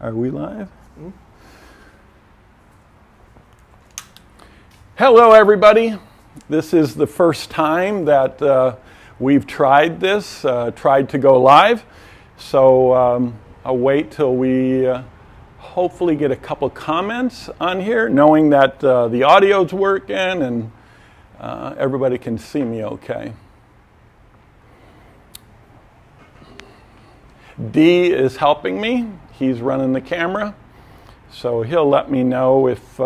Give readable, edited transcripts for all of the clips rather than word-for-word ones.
Are we live? Hello, everybody. This is the first time that we've tried this, tried to go live. So I'll wait till we hopefully get a couple comments on here, knowing that the audio's working and everybody can see me okay. D is helping me. He's running the camera. So he'll let me know if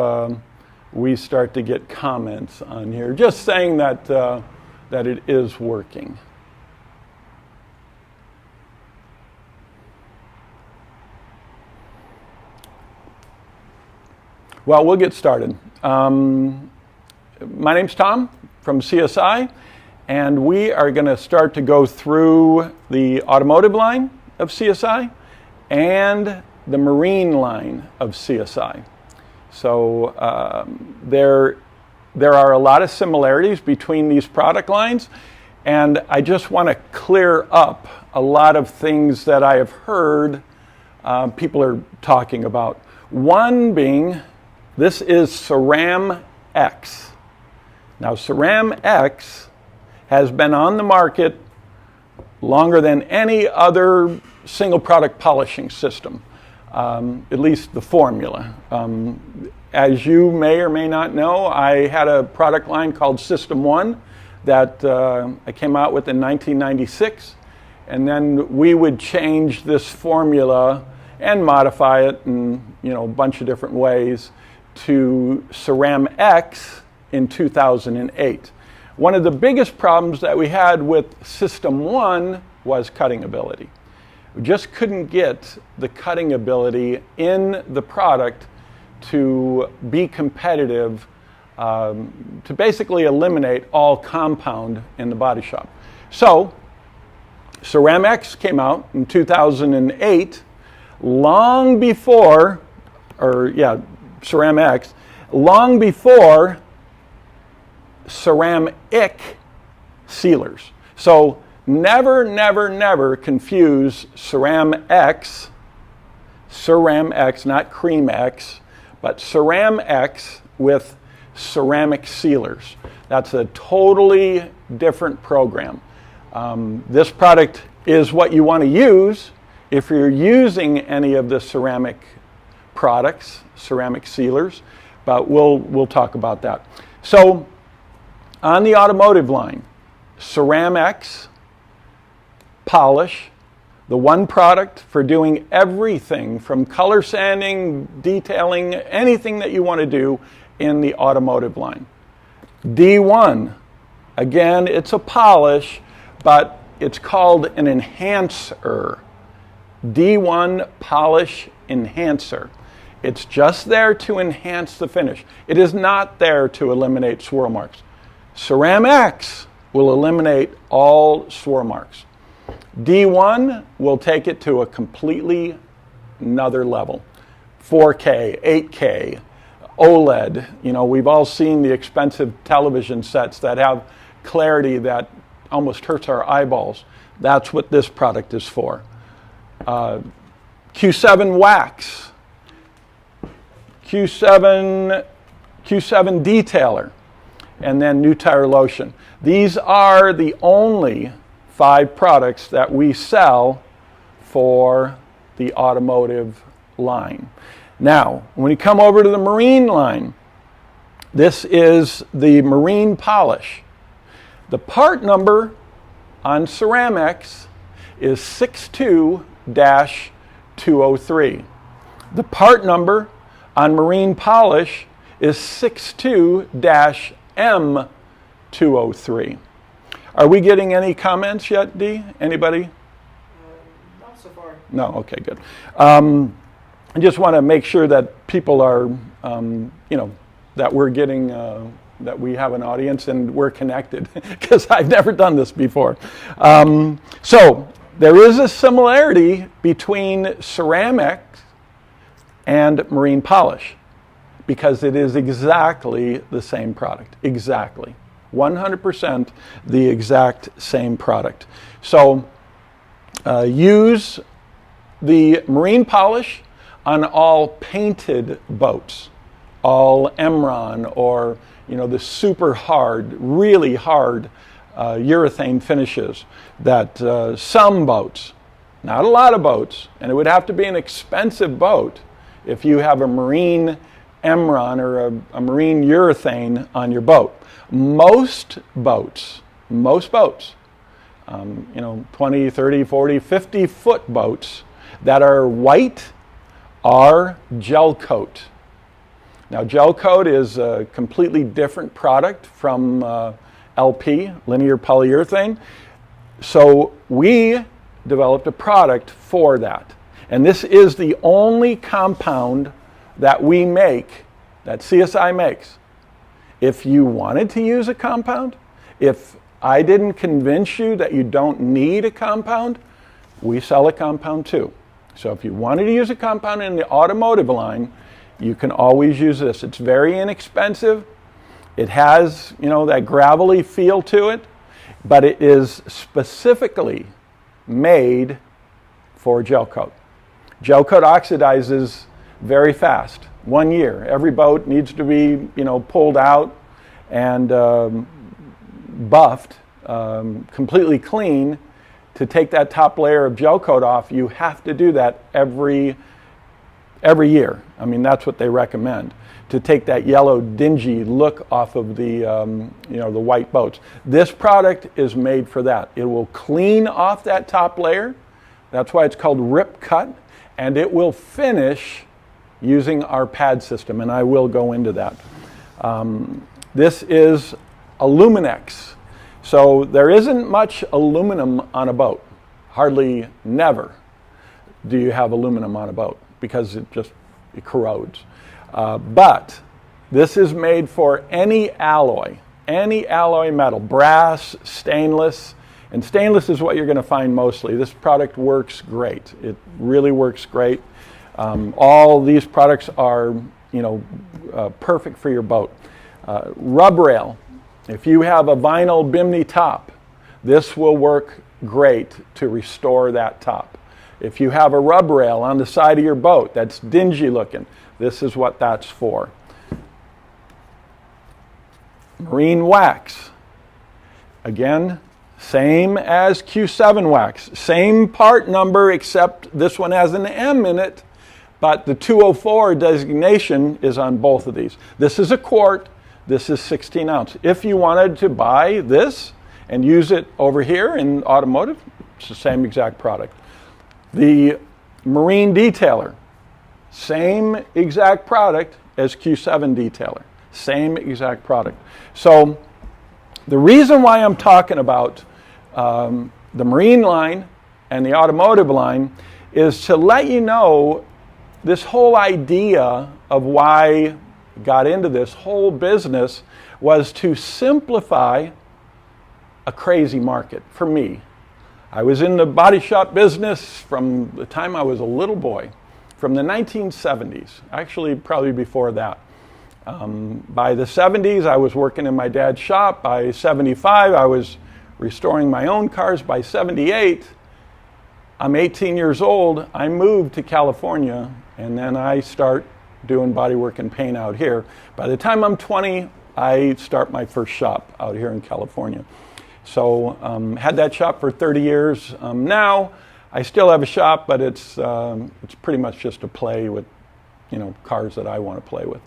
we start to get comments on here. Just saying that, that it is working. Well, we'll get started. My name's Tom from CSI, and we are going to start to go through the automotive line of CSI and the marine line of CSI. So there are a lot of similarities between these product lines, and I just want to clear up a lot of things that I have heard people are talking about. One being, this is Ceram X. Now, Ceram X has been on the market longer than any other single product polishing system, at least the formula. As you may or may not know, I had a product line called System 1 that I came out with in 1996, and then we would change this formula and modify it in a bunch of different ways to Ceram X in 2008. One of the biggest problems that we had with System 1 was cutting ability. We just couldn't get the cutting ability in the product to be competitive, to basically eliminate all compound in the body shop. So, Ceram X came out in 2008, long before ceramic sealers. So never confuse Ceram X, not Cream X, but Ceram X with ceramic sealers. That's a totally different program. This product is what you want to use if you're using any of the ceramic products, ceramic sealers, but we'll talk about that. So on the automotive line, Ceram X, polish, the one product for doing everything from color sanding, detailing, anything that you want to do in the automotive line. D1, again, it's a polish, but it's called an enhancer. D1 polish enhancer. It's just there to enhance the finish. It is not there to eliminate swirl marks. Ceram X will eliminate all swirl marks. D1 will take it to a completely another level. 4K, 8K, OLED. We've all seen the expensive television sets that have clarity that almost hurts our eyeballs. That's what this product is for. Q7 wax, Q7 detailer, and then new tire lotion. These are the only 5 products that we sell for the automotive line. Now, when you come over to the marine line, this is the marine polish. The part number on Ceram X is 62-203. The part number on marine polish is 62-M203. Are we getting any comments yet, D? Anybody? Not so far. No? Okay, good. I just want to make sure that people are, that we're getting, that we have an audience and we're connected, because I've never done this before. So there is a similarity between ceramic and marine polish, because it is exactly the same product. Exactly. 100% the exact same product. So use the marine polish on all painted boats, all Emron or the super hard, really hard urethane finishes that some boats, not a lot of boats, and it would have to be an expensive boat if you have a marine Emron or a marine urethane on your boat. Most boats, 20, 30, 40, 50 foot boats that are white are gel coat. Now, gel coat is a completely different product from LP, linear polyurethane. So we developed a product for that. And this is the only compound that we make, that CSI makes. If you wanted to use a compound, if I didn't convince you that you don't need a compound, we sell a compound too. So if you wanted to use a compound in the automotive line, you can always use this. It's very inexpensive. It has, that gravelly feel to it, but it is specifically made for gel coat. Gel coat oxidizes very fast. 1 year. Every boat needs to be, pulled out and buffed, completely clean. To take that top layer of gel coat off, you have to do that every year. I mean, that's what they recommend, to take that yellow, dingy look off of the, the white boats. This product is made for that. It will clean off that top layer. That's why it's called Rip Cut, and it will finish using our pad system, and I will go into that. This is Aluminex. So there isn't much aluminum on a boat. Hardly never do you have aluminum on a boat because it corrodes. But this is made for any alloy metal, brass, stainless, and stainless is what you're going to find mostly. This product works great. It really works great. All these products are, perfect for your boat. Rub rail. If you have a vinyl bimini top, this will work great to restore that top. If you have a rub rail on the side of your boat that's dingy looking, this is what that's for. Marine wax. Again, same as Q7 wax. Same part number, except this one has an M in it, but the 204 designation is on both of these. This is a quart. This is 16 ounce. If you wanted to buy this and use it over here in automotive, it's the same exact product. The marine detailer, same exact product as Q7 detailer. Same exact product. So the reason why I'm talking about the marine line and the automotive line is to let you know this whole idea of why got into this whole business was to simplify a crazy market for me. I was in the body shop business from the time I was a little boy, from the 1970s, actually probably before that. By the 70s, I was working in my dad's shop. By 75, I was restoring my own cars. By 78, I'm 18 years old. I moved to California, and then I start doing bodywork and paint out here. By the time I'm 20, I start my first shop out here in California. So had that shop for 30 years. Now I still have a shop, but it's pretty much just to play with, cars that I want to play with.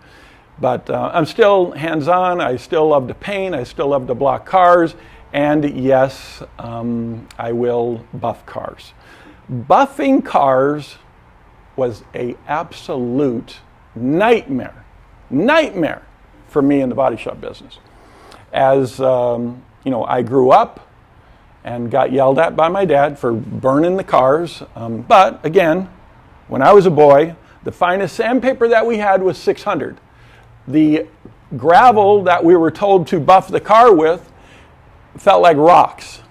But I'm still hands-on. I still love to paint. I still love to block cars. And yes, I will buff cars. Buffing cars was an absolute nightmare for me in the body shop business. As I grew up and got yelled at by my dad for burning the cars. But again, when I was a boy, the finest sandpaper that we had was 600. The gravel that we were told to buff the car with felt like rocks.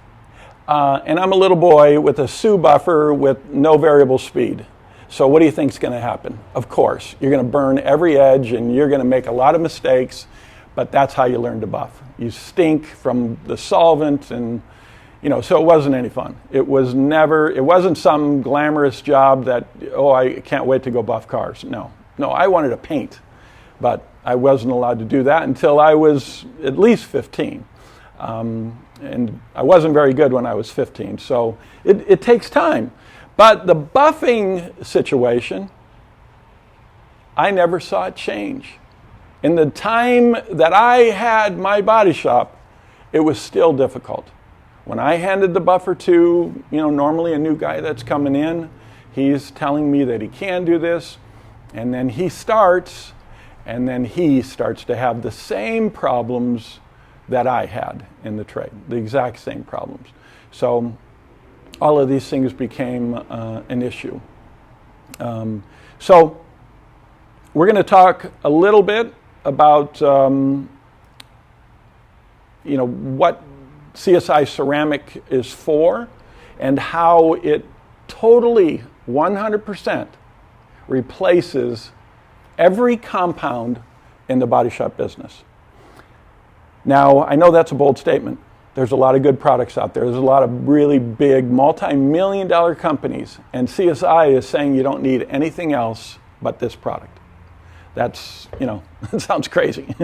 And I'm a little boy with a Sioux buffer with no variable speed. So what do you think is going to happen? Of course, you're going to burn every edge and you're going to make a lot of mistakes, but that's how you learn to buff. You stink from the solvent and, so it wasn't any fun. It wasn't some glamorous job that, oh, I can't wait to go buff cars. No, I wanted to paint, but I wasn't allowed to do that until I was at least 15. And I wasn't very good when I was 15, so it takes time. But the buffing situation, I never saw it change. In the time that I had my body shop, it was still difficult. When I handed the buffer to, normally a new guy that's coming in, he's telling me that he can do this, and then he starts to have the same problems that I had in the trade, the exact same problems. So all of these things became an issue. So we're going to talk a little bit about what CSI ceramic is for and how it totally 100% replaces every compound in the body shop business. Now, I know that's a bold statement. There's a lot of good products out there. There's a lot of really big multi-million-dollar companies, and CSI is saying you don't need anything else but this product. That's, it sounds crazy.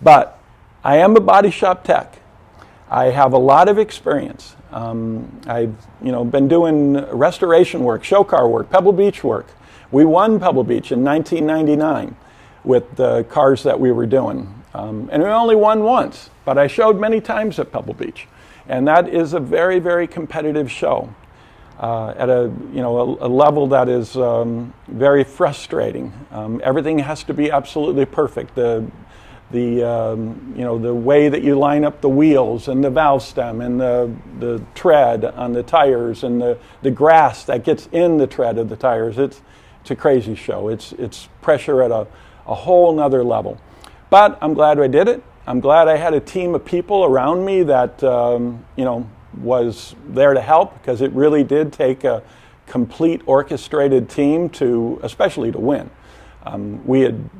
But I am a body shop tech. I have a lot of experience. I've, been doing restoration work, show car work, Pebble Beach work. We won Pebble Beach in 1999 with the cars that we were doing. And we only won once, but I showed many times at Pebble Beach. And that is a very, very competitive show at a level that is very frustrating. Everything has to be absolutely perfect. The way that you line up the wheels and the valve stem and the tread on the tires and the grass that gets in the tread of the tires. It's a crazy show. It's pressure at a whole nother level. But I'm glad I did it. I'm glad I had a team of people around me that was there to help, because it really did take a complete orchestrated team especially to win. We had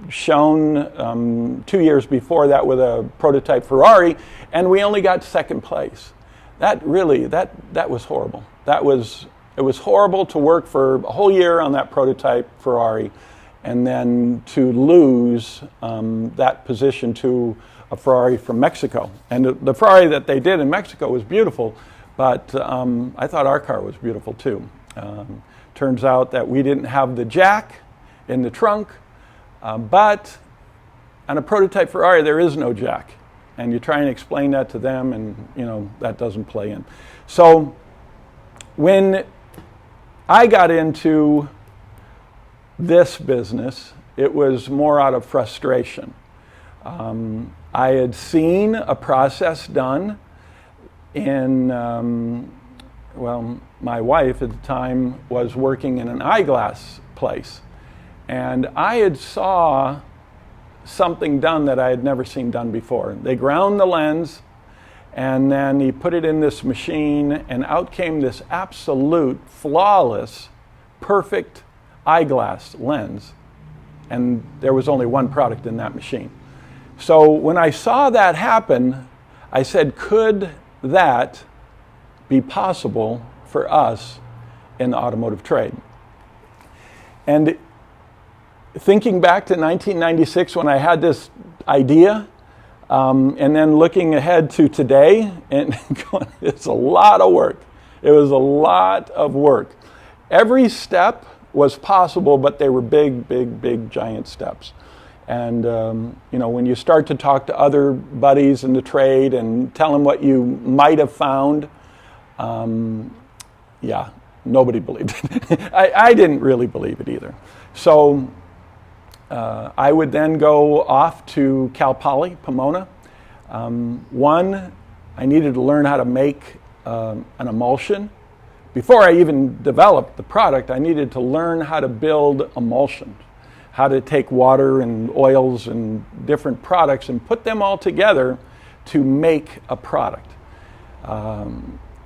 shown 2 years before that with a prototype Ferrari, and we only got second place. That was horrible. It was horrible to work for a whole year on that prototype Ferrari, and then to lose that position to a Ferrari from Mexico. And the Ferrari that they did in Mexico was beautiful, but I thought our car was beautiful too. Turns out that we didn't have the jack in the trunk, but on a prototype Ferrari there is no jack. And you try and explain that to them, and that doesn't play in. So when I got into this business, it was more out of frustration. I had seen a process done in, my wife at the time was working in an eyeglass place, and I had saw something done that I had never seen done before. They ground the lens, and then he put it in this machine, and out came this absolute flawless, perfect eyeglass lens, and there was only one product in that machine. So when I saw that happen, I said, could that be possible for us in the automotive trade? And thinking back to 1996 when I had this idea, and then looking ahead to today, and going, it's a lot of work. It was a lot of work. Every step was possible, but they were big, giant steps. And when you start to talk to other buddies in the trade and tell them what you might have found, nobody believed it. I didn't really believe it either. So I would then go off to Cal Poly, Pomona. One, I needed to learn how to make an emulsion. Before I even developed the product, I needed to learn how to build emulsion, how to take water and oils and different products and put them all together to make a product.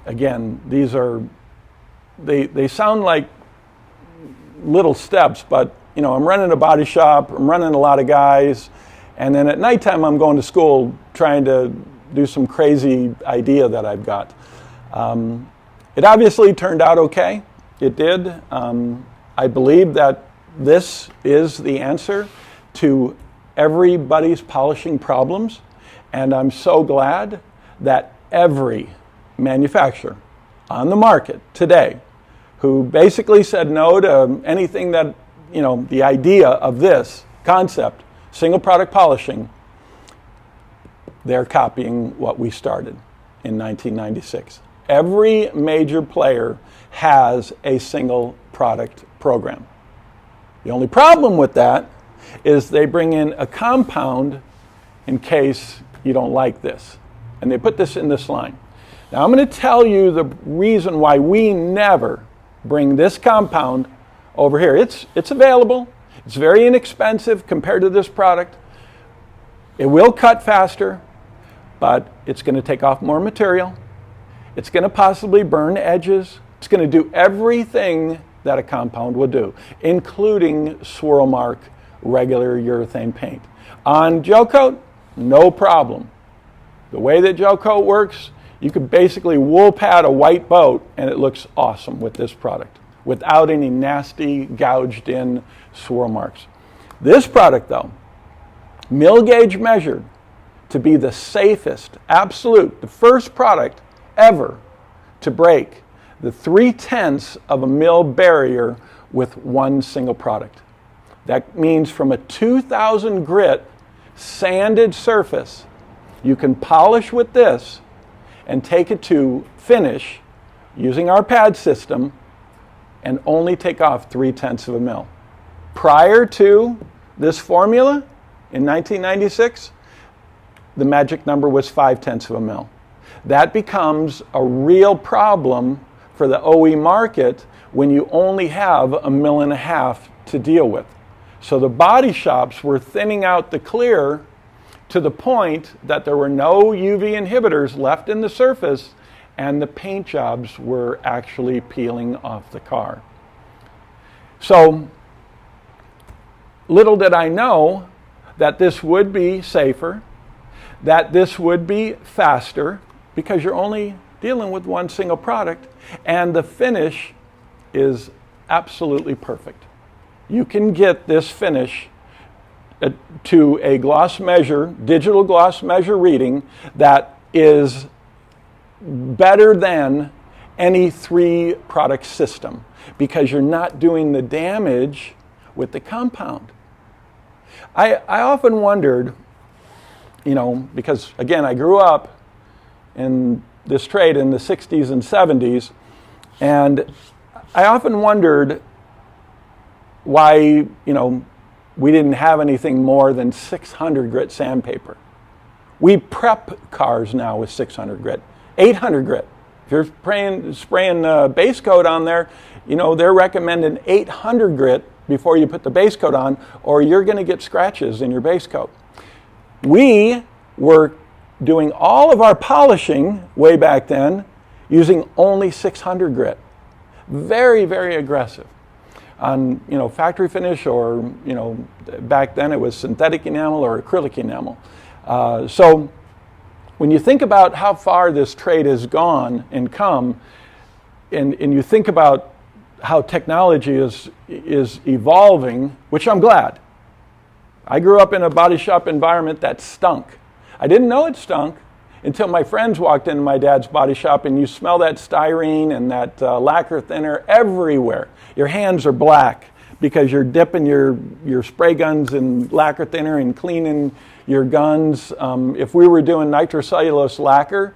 Again, they sound like little steps, but I'm running a body shop, I'm running a lot of guys, and then at nighttime I'm going to school trying to do some crazy idea that I've got. It obviously turned out okay. It did. I believe that this is the answer to everybody's polishing problems, and I'm so glad that every manufacturer on the market today who basically said no to anything that, the idea of this concept, single product polishing, they're copying what we started in 1996. Every major player has a single product program. The only problem with that is they bring in a compound in case you don't like this. And they put this in this line. Now I'm going to tell you the reason why we never bring this compound over here. It's available. It's very inexpensive compared to this product. It will cut faster, but it's going to take off more material. It's going to possibly burn edges. It's going to do everything that a compound will do, including swirl mark regular urethane paint. On gel coat, no problem. The way that gel coat works, you could basically wool pad a white boat and it looks awesome with this product without any nasty gouged in swirl marks. This product though, mill gauge measured to be the safest, the first product ever to break the 3/10 of a mil barrier with one single product. That means from a 2000 grit sanded surface, you can polish with this and take it to finish using our pad system and only take off 3/10 of a mil. Prior to this formula in 1996, the magic number was 5/10 of a mil. That becomes a real problem for the OE market when you only have 1.5 mil to deal with. So the body shops were thinning out the clear to the point that there were no UV inhibitors left in the surface and the paint jobs were actually peeling off the car. So little did I know that this would be safer, that this would be faster, because you're only dealing with one single product, and the finish is absolutely perfect. You can get this finish to a gloss measure, digital gloss measure reading that is better than any 3-product system because you're not doing the damage with the compound. I often wondered, because again, I grew up in this trade in the 60s and 70s, and I often wondered why, we didn't have anything more than 600 grit sandpaper. We prep cars now with 600 grit, 800 grit. If you're spraying base coat on there, they're recommending 800 grit before you put the base coat on, or you're going to get scratches in your base coat. We were doing all of our polishing way back then using only 600 grit. Very, very aggressive. On factory finish, or back then it was synthetic enamel or acrylic enamel. So when you think about how far this trade has gone and come, and you think about how technology is evolving, which I'm glad. I grew up in a body shop environment that stunk. I didn't know it stunk until my friends walked into my dad's body shop, and you smell that styrene and that lacquer thinner everywhere. Your hands are black because you're dipping your spray guns in lacquer thinner and cleaning your guns. If we were doing nitrocellulose lacquer,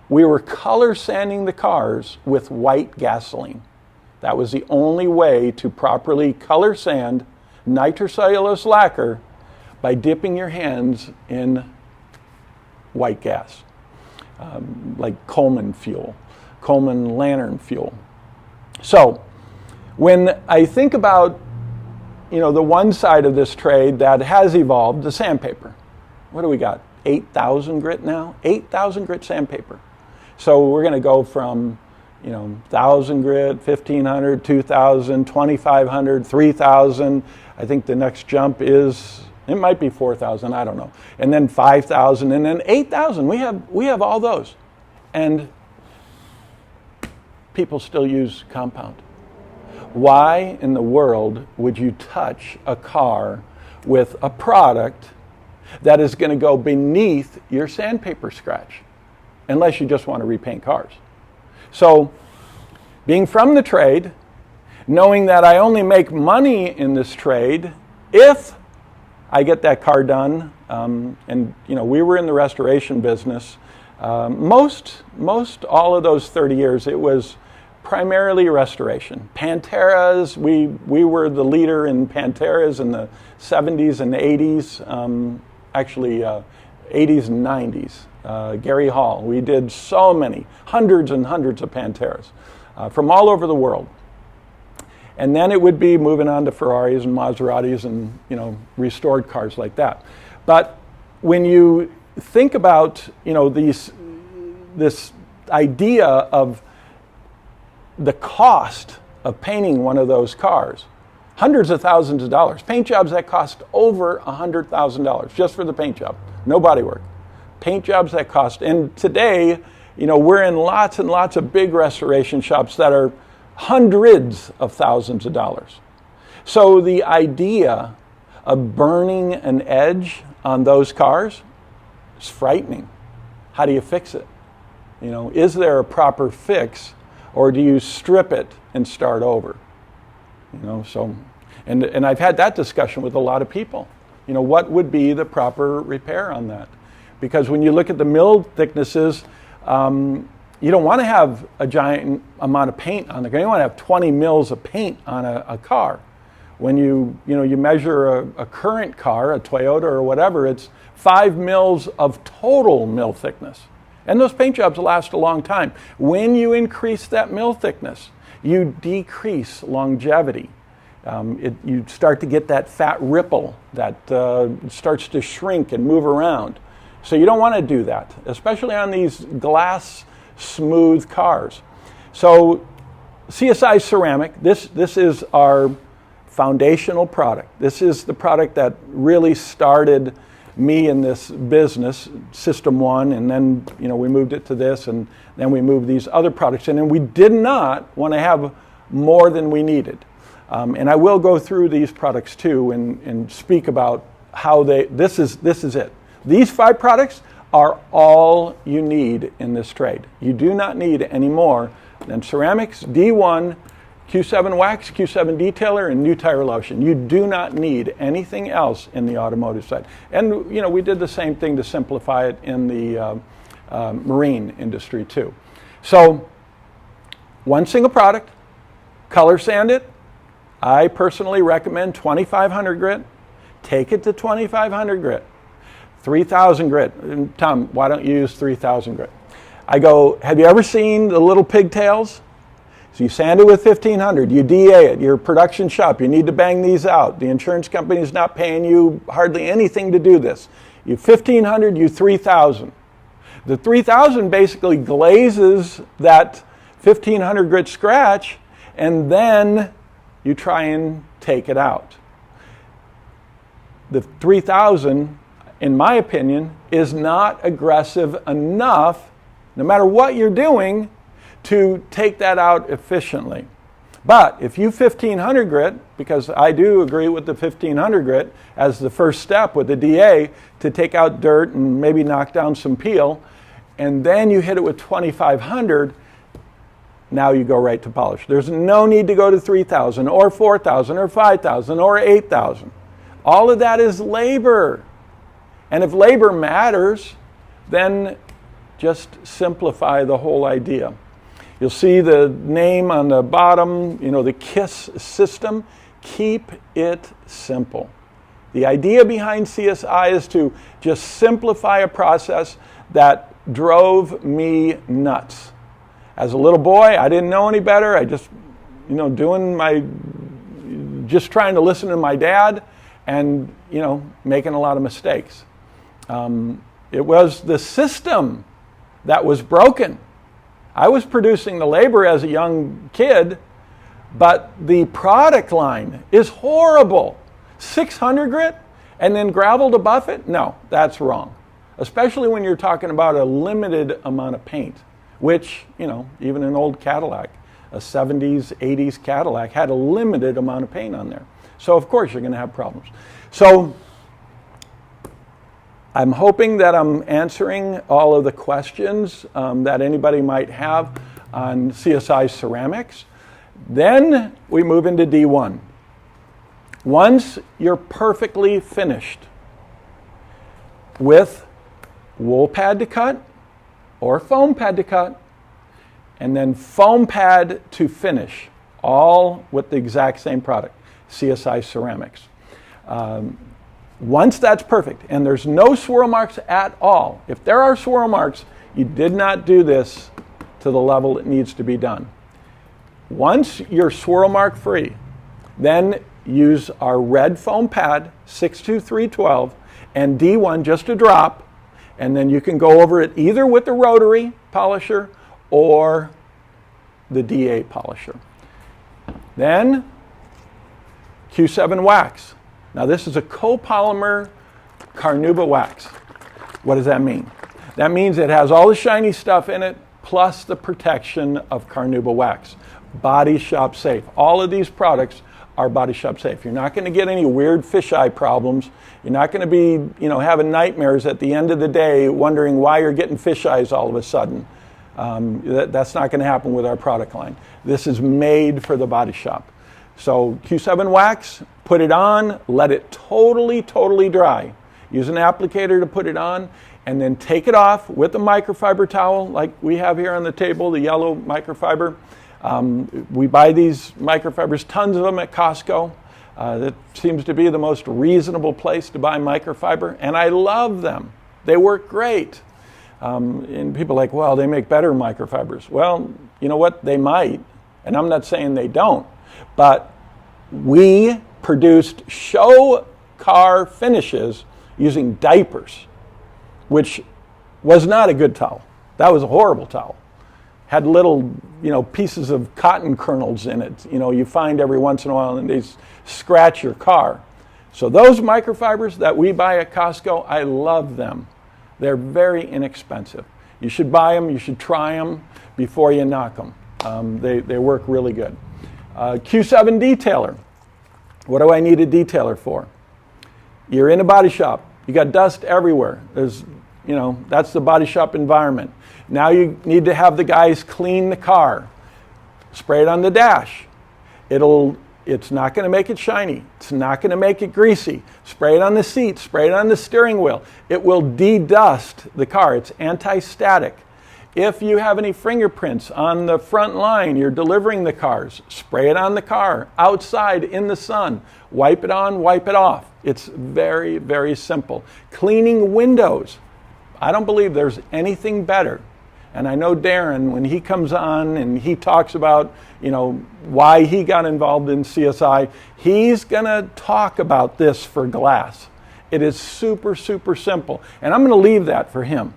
we were color sanding the cars with white gasoline. That was the only way to properly color sand nitrocellulose lacquer, by dipping your hands in white gas, like Coleman fuel, Coleman lantern fuel. So when I think about the one side of this trade that has evolved, the sandpaper, what do we got? 8,000 grit now? 8,000 grit sandpaper. So we're going to go from 1,000 grit, 1,500, 2,000, 2,500, 3,000. I think the next jump is, it might be 4,000, I don't know. And then 5,000, and then 8,000. We have all those. And people still use compound. Why in the world would you touch a car with a product that is going to go beneath your sandpaper scratch? Unless you just want to repaint cars. So, being from the trade, knowing that I only make money in this trade if I get that car done, and we were in the restoration business. Most all of those 30 years, it was primarily restoration. Panteras, we were the leader in Panteras in the 70s and 80s, 80s and 90s. Gary Hall, we did so many, hundreds and hundreds of Panteras from all over the world. And then it would be moving on to Ferraris and Maseratis and restored cars like that. But when you think about this idea of the cost of painting one of those cars, hundreds of thousands of dollars, paint jobs that cost over $100,000 just for the paint job, no body work. Paint jobs that cost, and today, we're in lots and lots of big restoration shops that are hundreds of thousands of dollars. So the idea of burning an edge on those cars is frightening. How do you fix it? Is there a proper fix, or do you strip it and start over? And I've had that discussion with a lot of people. What would be the proper repair on that? Because when you look at the mill thicknesses, you don't want to have a giant amount of paint on the car. You don't want to have 20 mils of paint on a car. When you measure a current car, a Toyota or whatever, it's 5 mils of total mill thickness. And those paint jobs last a long time. When you increase that mill thickness, you decrease longevity. You start to get that fat ripple that starts to shrink and move around. So you don't want to do that, especially on these glass smooth cars. So CSI ceramic, this is our foundational product. This is the product that really started me in this business, System 1, and then we moved it to this, and then we moved these other products in, and we did not want to have more than we needed. And I will go through these products too and speak about how this is it. These 5 products are all you need in this trade. You do not need any more than ceramics, D1, Q7 wax, Q7 detailer, and new tire lotion. You do not need anything else in the automotive side. And we did the same thing to simplify it in the marine industry too. So one single product, color sand it. I personally recommend 2500 grit. Take it to 2500 grit. 3000 grit. And Tom, why don't you use 3000 grit? I go, have you ever seen the little pigtails? So you sand it with 1500, you DA it, you're a production shop, you need to bang these out. The insurance company is not paying you hardly anything to do this. You 1500, you 3000. The 3000 basically glazes that 1500 grit scratch, and then you try and take it out. The 3000, in my opinion, is not aggressive enough, no matter what you're doing, to take that out efficiently. But if you 1500 grit, because I do agree with the 1500 grit as the first step with the DA to take out dirt and maybe knock down some peel, and then you hit it with 2500, now you go right to polish. There's no need to go to 3000 or 4000 or 5000 or 8000. All of that is labor. And if labor matters, then just simplify the whole idea. You'll see the name on the bottom, the KISS system. Keep it simple. The idea behind CSI is to just simplify a process that drove me nuts. As a little boy, I didn't know any better. I just, just trying to listen to my dad and, making a lot of mistakes. It was the system that was broken. I was producing the labor as a young kid, but the product line is horrible. 600 grit and then gravel to buff it? No, that's wrong. Especially when you're talking about a limited amount of paint, which, even an old Cadillac a 70s, 80s Cadillac had a limited amount of paint on there. So of course you're going to have problems. So I'm hoping that I'm answering all of the questions that anybody might have on CSI ceramics. Then we move into D1. Once you're perfectly finished with wool pad to cut or foam pad to cut, and then foam pad to finish, all with the exact same product, CSI ceramics. Once that's perfect, and there's no swirl marks at all, if there are swirl marks, you did not do this to the level it needs to be done. Once you're swirl mark free, then use our red foam pad, 62312, and D1 just a drop, and then you can go over it either with the rotary polisher or the D8 polisher. Then Q7 wax. Now this is a copolymer carnauba wax. What does that mean? That means it has all the shiny stuff in it plus the protection of carnauba wax. Body shop safe. All of these products are body shop safe. You're not going to get any weird fisheye problems. You're not going to be, having nightmares at the end of the day wondering why you're getting fisheyes all of a sudden. That's not going to happen with our product line. This is made for the body shop. So Q7 wax, put it on, let it totally dry. Use an applicator to put it on, and then take it off with a microfiber towel like we have here on the table, the yellow microfiber. We buy these microfibers, tons of them at Costco. That seems to be the most reasonable place to buy microfiber, and I love them. They work great. And people are like, well, they make better microfibers. Well, you know what? They might, and I'm not saying they don't, but we produced show car finishes using diapers, which was not a good towel. That was a horrible towel. Had little, pieces of cotton kernels in it. You find every once in a while and they scratch your car. So those microfibers that we buy at Costco, I love them. They're very inexpensive. You should buy them, you should try them before you knock them. They work really good. Q7 detailer. What do I need a detailer for? You're in a body shop. You got dust everywhere. That's the body shop environment. Now you need to have the guys clean the car. Spray it on the dash. It's not going to make it shiny. It's not going to make it greasy. Spray it on the seat. Spray it on the steering wheel. It will de-dust the car. It's anti-static. If you have any fingerprints on the front line, you're delivering the cars, spray it on the car, outside in the sun. Wipe it on, wipe it off. It's very, very simple. Cleaning windows. I don't believe there's anything better. And I know Darren, when he comes on and he talks about, why he got involved in CSI, he's going to talk about this for glass. It is super, super simple. And I'm going to leave that for him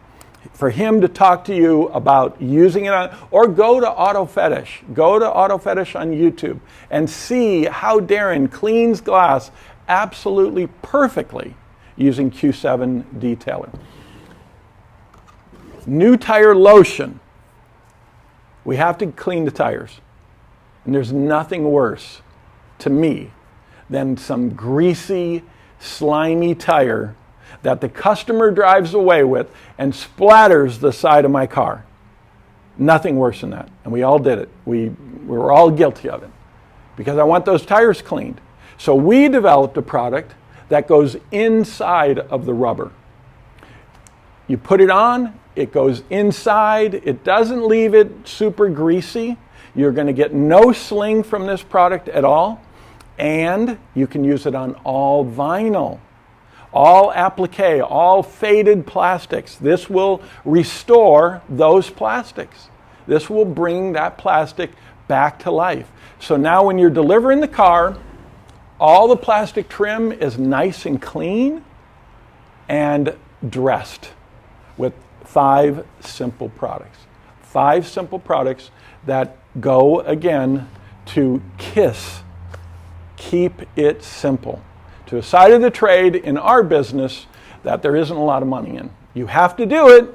to talk to you about using it on, or go to Auto Fetish. Go to Auto Fetish on YouTube and see how Darren cleans glass absolutely perfectly using Q7 detailer. New tire lotion. We have to clean the tires. And there's nothing worse to me than some greasy, slimy tire that the customer drives away with and splatters the side of my car. Nothing worse than that. And we all did it. We were all guilty of it because I want those tires cleaned. So we developed a product that goes inside of the rubber. You put it on, it goes inside. It doesn't leave it super greasy. You're going to get no sling from this product at all. And you can use it on all vinyl, all applique, all faded plastics. This will restore those plastics. This will bring that plastic back to life. So now when you're delivering the car, all the plastic trim is nice and clean and dressed with 5 simple products. 5 simple products that go, again, to keep it simple. To a side of the trade in our business that there isn't a lot of money in. You have to do it.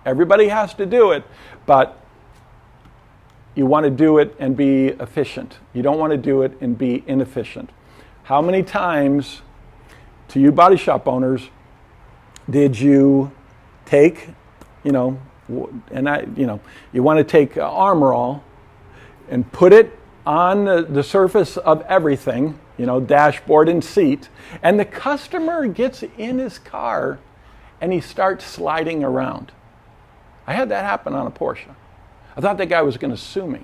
Everybody has to do it. But you want to do it and be efficient. You don't want to do it and be inefficient. How many times, to you body shop owners, did you take, you want to take Armor All and put it on the surface of everything, dashboard and seat, and the customer gets in his car and he starts sliding around. I had that happen on a Porsche. I thought that guy was going to sue me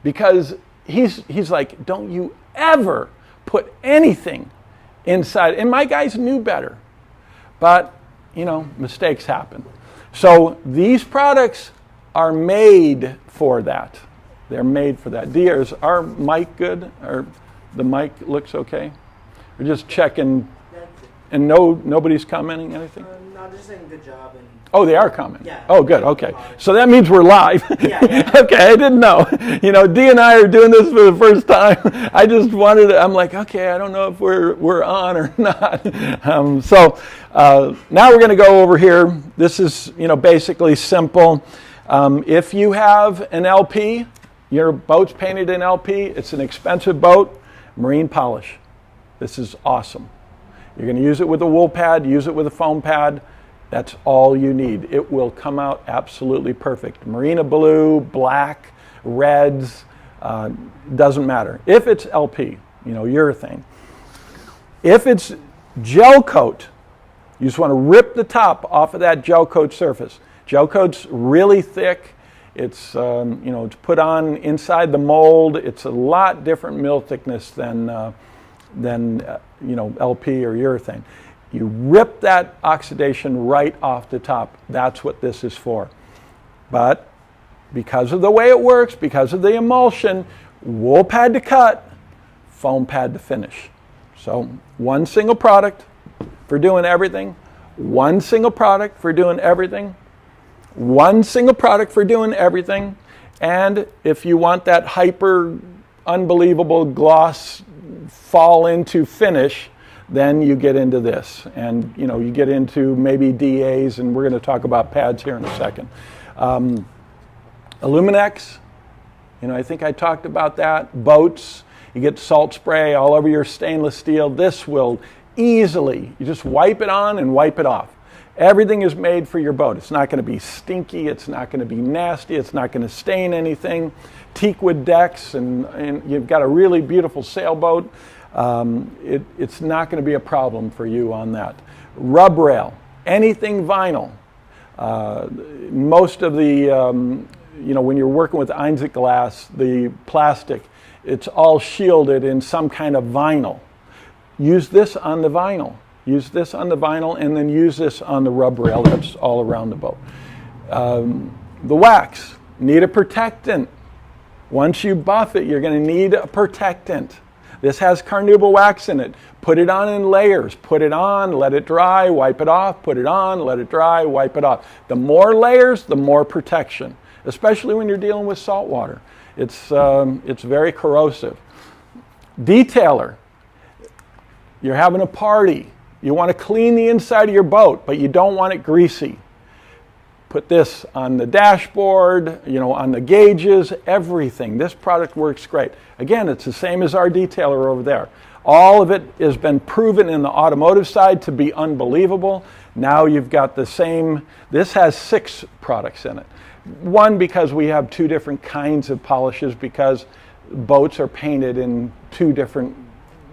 because he's like, don't you ever put anything inside. And my guys knew better, but mistakes happen. So these products are made for that. They're made for that. Dia, is our mic good? Or the mic looks okay? We're just checking, and nobody's commenting anything? No, just saying good job. Oh, they are commenting? Yeah. Oh, good, okay. So that means we're live. Yeah. Okay, I didn't know. Dee and I are doing this for the first time. I just I'm like, okay, I don't know if we're on or not. Now we're going to go over here. This is, basically simple. If you have an LP, your boat's painted in LP, it's an expensive boat, marine polish. This is awesome. You're going to use it with a wool pad, use it with a foam pad. That's all you need. It will come out absolutely perfect. Marina blue, black, reds, doesn't matter. If it's LP, urethane. If it's gel coat, you just want to rip the top off of that gel coat surface. Gel coat's really thick. It's it's put on inside the mold. It's a lot different mill thickness than LP or urethane. You rip that oxidation right off the top. That's what this is for. But because of the way it works, because of the emulsion, wool pad to cut, foam pad to finish. So one single product for doing everything, one single product for doing everything, one single product for doing everything. And if you want that hyper unbelievable gloss fall into finish, then you get into this, and you get into maybe DAs, and we're going to talk about pads here in a second. Illuminex, I think I talked about that. Boats, you get salt spray all over your stainless steel. This will easily, you just wipe it on and wipe it off. Everything is made for your boat. It's not going to be stinky. It's not going to be nasty. It's not going to stain anything. Teakwood decks, and you've got a really beautiful sailboat. It's not going to be a problem for you on that. Rub rail, anything vinyl. Most of the, when you're working with Einzig glass, the plastic, it's all shielded in some kind of vinyl. Use this on the vinyl. Use this on the vinyl, and then use this on the rub rail that's all around the boat. The wax, need a protectant. Once you buff it, you're going to need a protectant. This has carnauba wax in it. Put it on in layers. Put it on, let it dry, wipe it off. Put it on, let it dry, wipe it off. The more layers, the more protection, especially when you're dealing with salt water. It's very corrosive. Detailer. You're having a party. You want to clean the inside of your boat, but you don't want it greasy. Put this on the dashboard, on the gauges, everything. This product works great. Again, it's the same as our detailer over there. All of it has been proven in the automotive side to be unbelievable. Now you've got the same, this has 6 products in it. One, because we have 2 different kinds of polishes, because boats are painted in 2 different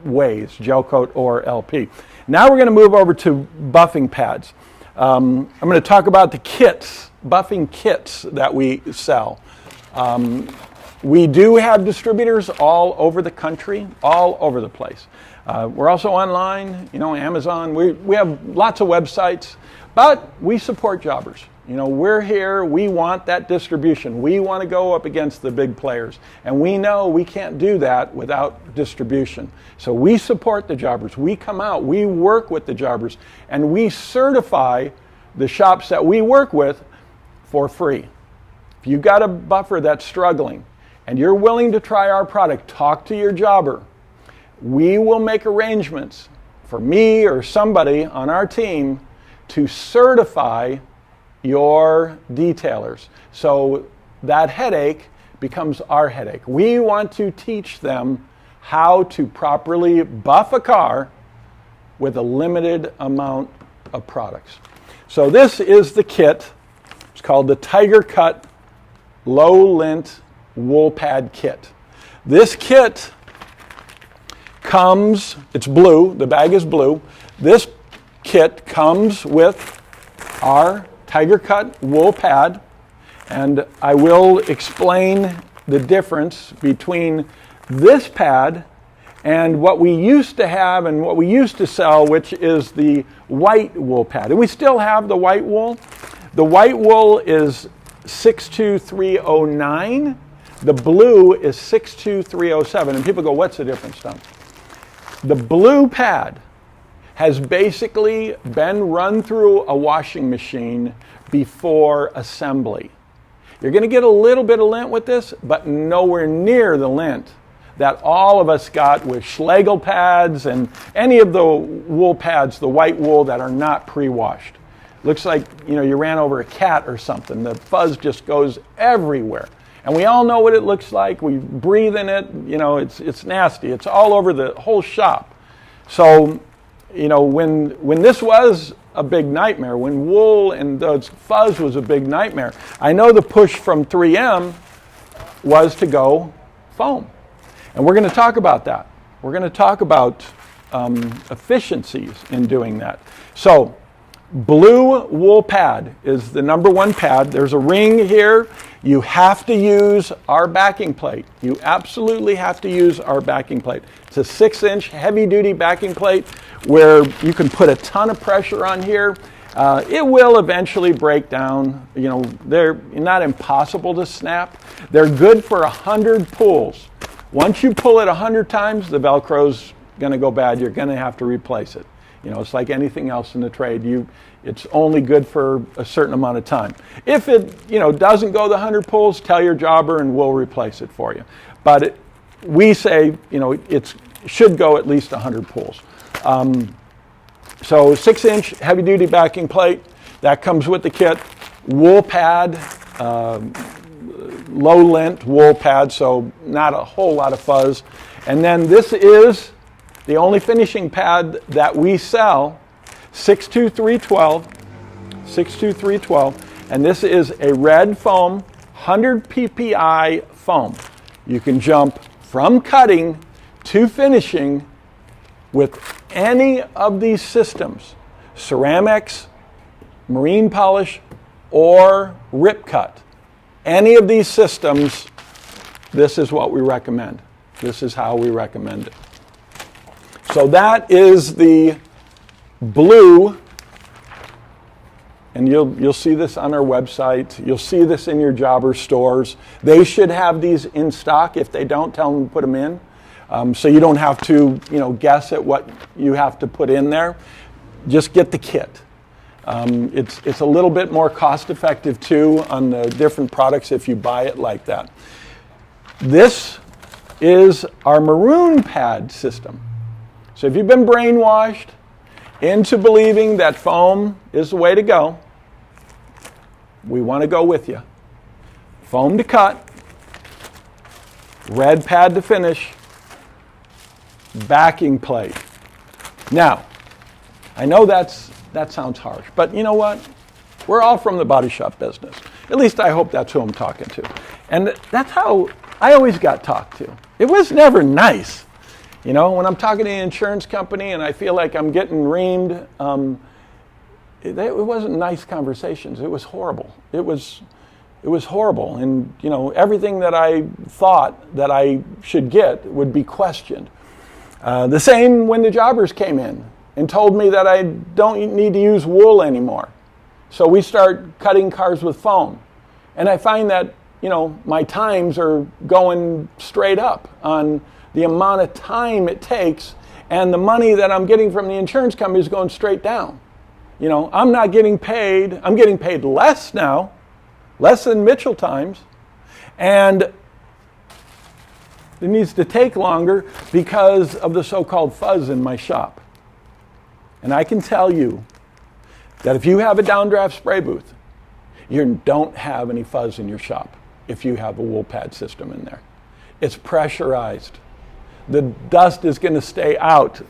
ways, gel coat or LP. Now we're going to move over to buffing pads. I'm going to talk about the kits, buffing kits that we sell. We do have distributors all over the country, all over the place. We're also online, Amazon. We have lots of websites, but we support jobbers. We're here, we want that distribution. We want to go up against the big players. And we know we can't do that without distribution. So we support the jobbers. We come out, we work with the jobbers, and we certify the shops that we work with for free. If you've got a buffer that's struggling and you're willing to try our product, talk to your jobber. We will make arrangements for me or somebody on our team to certify your detailers. So that headache becomes our headache. We want to teach them how to properly buff a car with a limited amount of products. So this is the kit. It's called the Tiger Cut Low Lint Wool Pad Kit. This kit comes, it's blue, the bag is blue. This kit comes with our Tiger Cut wool pad, and I will explain the difference between this pad and what we used to have and what we used to sell, which is the white wool pad. And we still have the white wool. The white wool is 62309. The blue is 62307. And people go, what's the difference, Tom? The blue pad has basically been run through a washing machine before assembly. You're going to get a little bit of lint with this, but nowhere near the lint that all of us got with Schlegel pads and any of the wool pads, the white wool, that are not pre-washed. Looks like, you ran over a cat or something. The fuzz just goes everywhere. And we all know what it looks like. We breathe in it. It's nasty. It's all over the whole shop. So, when this was a big nightmare, when wool and those fuzz was a big nightmare, I know the push from 3M was to go foam. And we're going to talk about that. We're going to talk about efficiencies in doing that. So, blue wool pad is the number one pad. There's a ring here. You have to use our backing plate. You absolutely have to use our backing plate. It's a 6-inch heavy-duty backing plate where you can put a ton of pressure on here. It will eventually break down. They're not impossible to snap. They're good for 100 pulls. Once you pull it 100 times, the Velcro's going to go bad. You're going to have to replace it. It's like anything else in the trade. It's only good for a certain amount of time. If it, doesn't go the 100 pulls, tell your jobber and we'll replace it for you. But we say, it should go at least 100 pulls. So 6-inch heavy-duty backing plate, that comes with the kit. Wool pad, low lint wool pad, so not a whole lot of fuzz. And then this is the only finishing pad that we sell, 62312, and this is a red foam, 100 ppi foam. You can jump from cutting to finishing with any of these systems, ceramics, marine polish, or rip cut. Any of these systems, this is what we recommend. This is how we recommend it. So that is the blue, and you'll see this on our website. You'll see this in your jobber stores. They should have these in stock. If they don't, tell them to put them in. So you don't have to, guess at what you have to put in there. Just get the kit. It's a little bit more cost effective too on the different products if you buy it like that. This is our maroon pad system. So if you've been brainwashed into believing that foam is the way to go, we want to go with you. Foam to cut, red pad to finish, backing plate. Now, I know that sounds harsh, but you know what? We're all from the body shop business. At least I hope that's who I'm talking to. And that's how I always got talked to. It was never nice. When I'm talking to an insurance company and I feel like I'm getting reamed, it wasn't nice conversations. It was horrible. It was horrible. And, everything that I thought that I should get would be questioned. The same when the jobbers came in and told me that I don't need to use wool anymore. So we start cutting cars with foam. And I find that, my times are going straight up on the amount of time it takes, and the money that I'm getting from the insurance company is going straight down. I'm not getting paid. I'm getting paid less now, less than Mitchell times, and it needs to take longer because of the so-called fuzz in my shop. And I can tell you that if you have a downdraft spray booth, you don't have any fuzz in your shop. if you have a wool pad system in there. It's pressurized. The dust is going to stay out.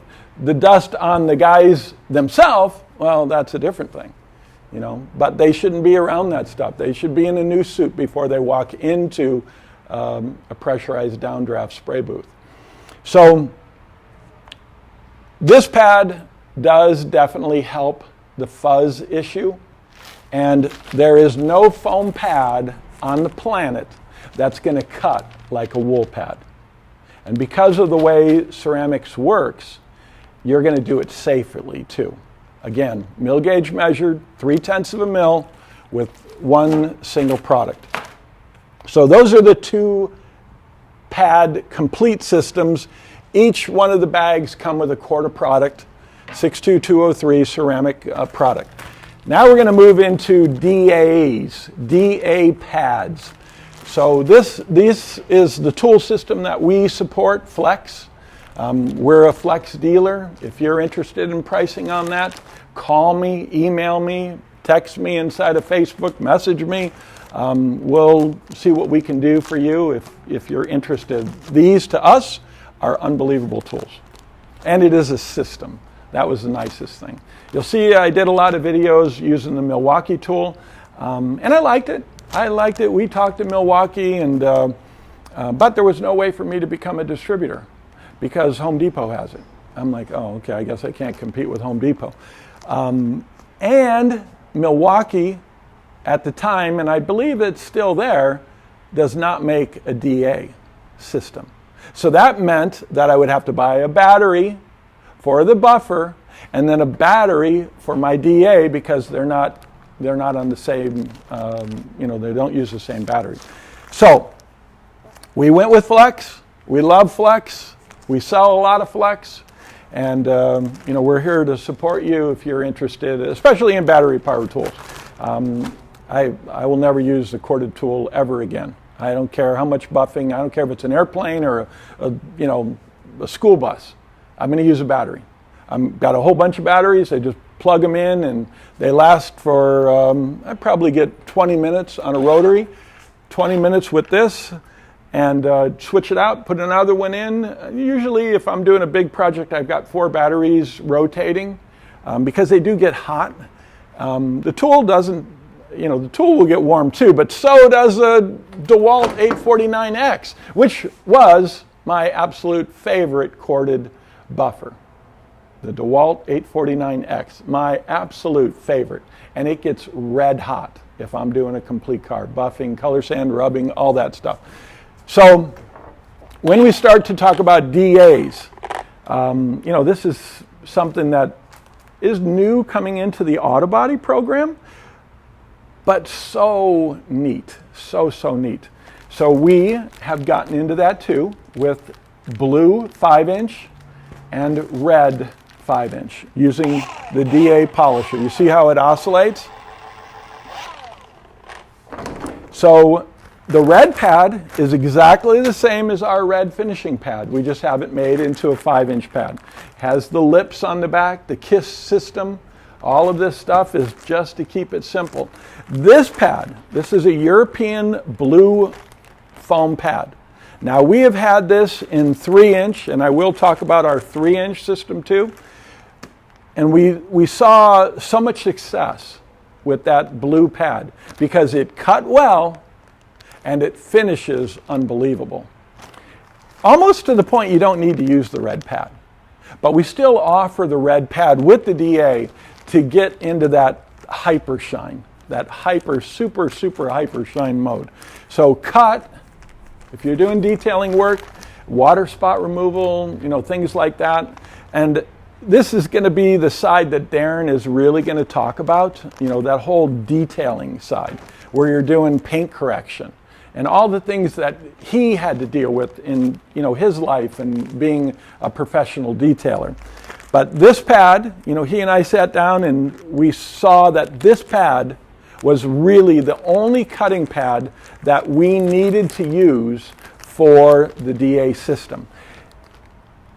The dust on the guys themselves, well, that's a different thing, you know. But they shouldn't be around that stuff. They should be in a new suit before they walk into a pressurized downdraft spray booth. So this pad does definitely help the fuzz issue, and there is no foam pad on the planet that's going to cut like a wool pad. And because of the way ceramics works, you're going to do it safely too. Again, mill gauge measured, 3/10 of a mil with one single product. So those are the two pad complete systems. Each one of the bags come with a quarter product, 62203 ceramic product. Now we're going to move into DAs, DA pads. So this is the tool system that we support, Flex. We're a Flex dealer. If you're interested in pricing on that, call me, email me, text me inside of Facebook, message me. We'll see what we can do for you if you're interested. These, to us, are unbelievable tools. And it is a system. That was the nicest thing. You'll see I did a lot of videos using the Milwaukee tool, and I liked it. We talked to Milwaukee, but there was no way for me to become a distributor because Home Depot has it. I'm like, oh, okay, I guess I can't compete with Home Depot. And Milwaukee, at the time, and I believe it's still there, does not make a DA system. So that meant that I would have to buy a battery for the buffer and then a battery for my DA because they're not on the same, they don't use the same battery. So we went with Flex. We love Flex. We sell a lot of Flex. And, we're here to support you if you're interested, especially in battery power tools. I will never use a corded tool ever again. I don't care how much buffing. I don't care if it's an airplane or a school bus. I'm going to use a battery. I've got a whole bunch of batteries. I just plug them in, and they last for, I probably get 20 minutes on a rotary, 20 minutes with this, and switch it out, put another one in. Usually, if I'm doing a big project, I've got 4 batteries rotating because they do get hot. The tool doesn't, the tool will get warm too, but so does a DeWalt 849X, which was my absolute favorite corded buffer. The DeWalt 849X, my absolute favorite. And it gets red hot if I'm doing a complete car, buffing, color sand, rubbing, all that stuff. So when we start to talk about DAs, this is something that is new coming into the auto body program, but so neat, so neat. So we have gotten into that too with blue 5-inch and red 5-inch using the DA polisher. You see how it oscillates? So the red pad is exactly the same as our red finishing pad. We just have it made into a 5-inch pad. Has the lips on the back, the KISS system. All of this stuff is just to keep it simple. This pad, this is a European blue foam pad. Now we have had this in 3-inch, and I will talk about our 3-inch system too. And we saw so much success with that blue pad because it cut well and it finishes unbelievable. Almost to the point you don't need to use the red pad. But we still offer the red pad with the DA to get into that hyper shine, that super hyper shine mode. So cut, if you're doing detailing work, water spot removal, things like that. And this is going to be the side that Darren is really going to talk about, that whole detailing side where you're doing paint correction and all the things that he had to deal with in his life and being a professional detailer. But this pad, he and I sat down and we saw that this pad was really the only cutting pad that we needed to use for the DA system.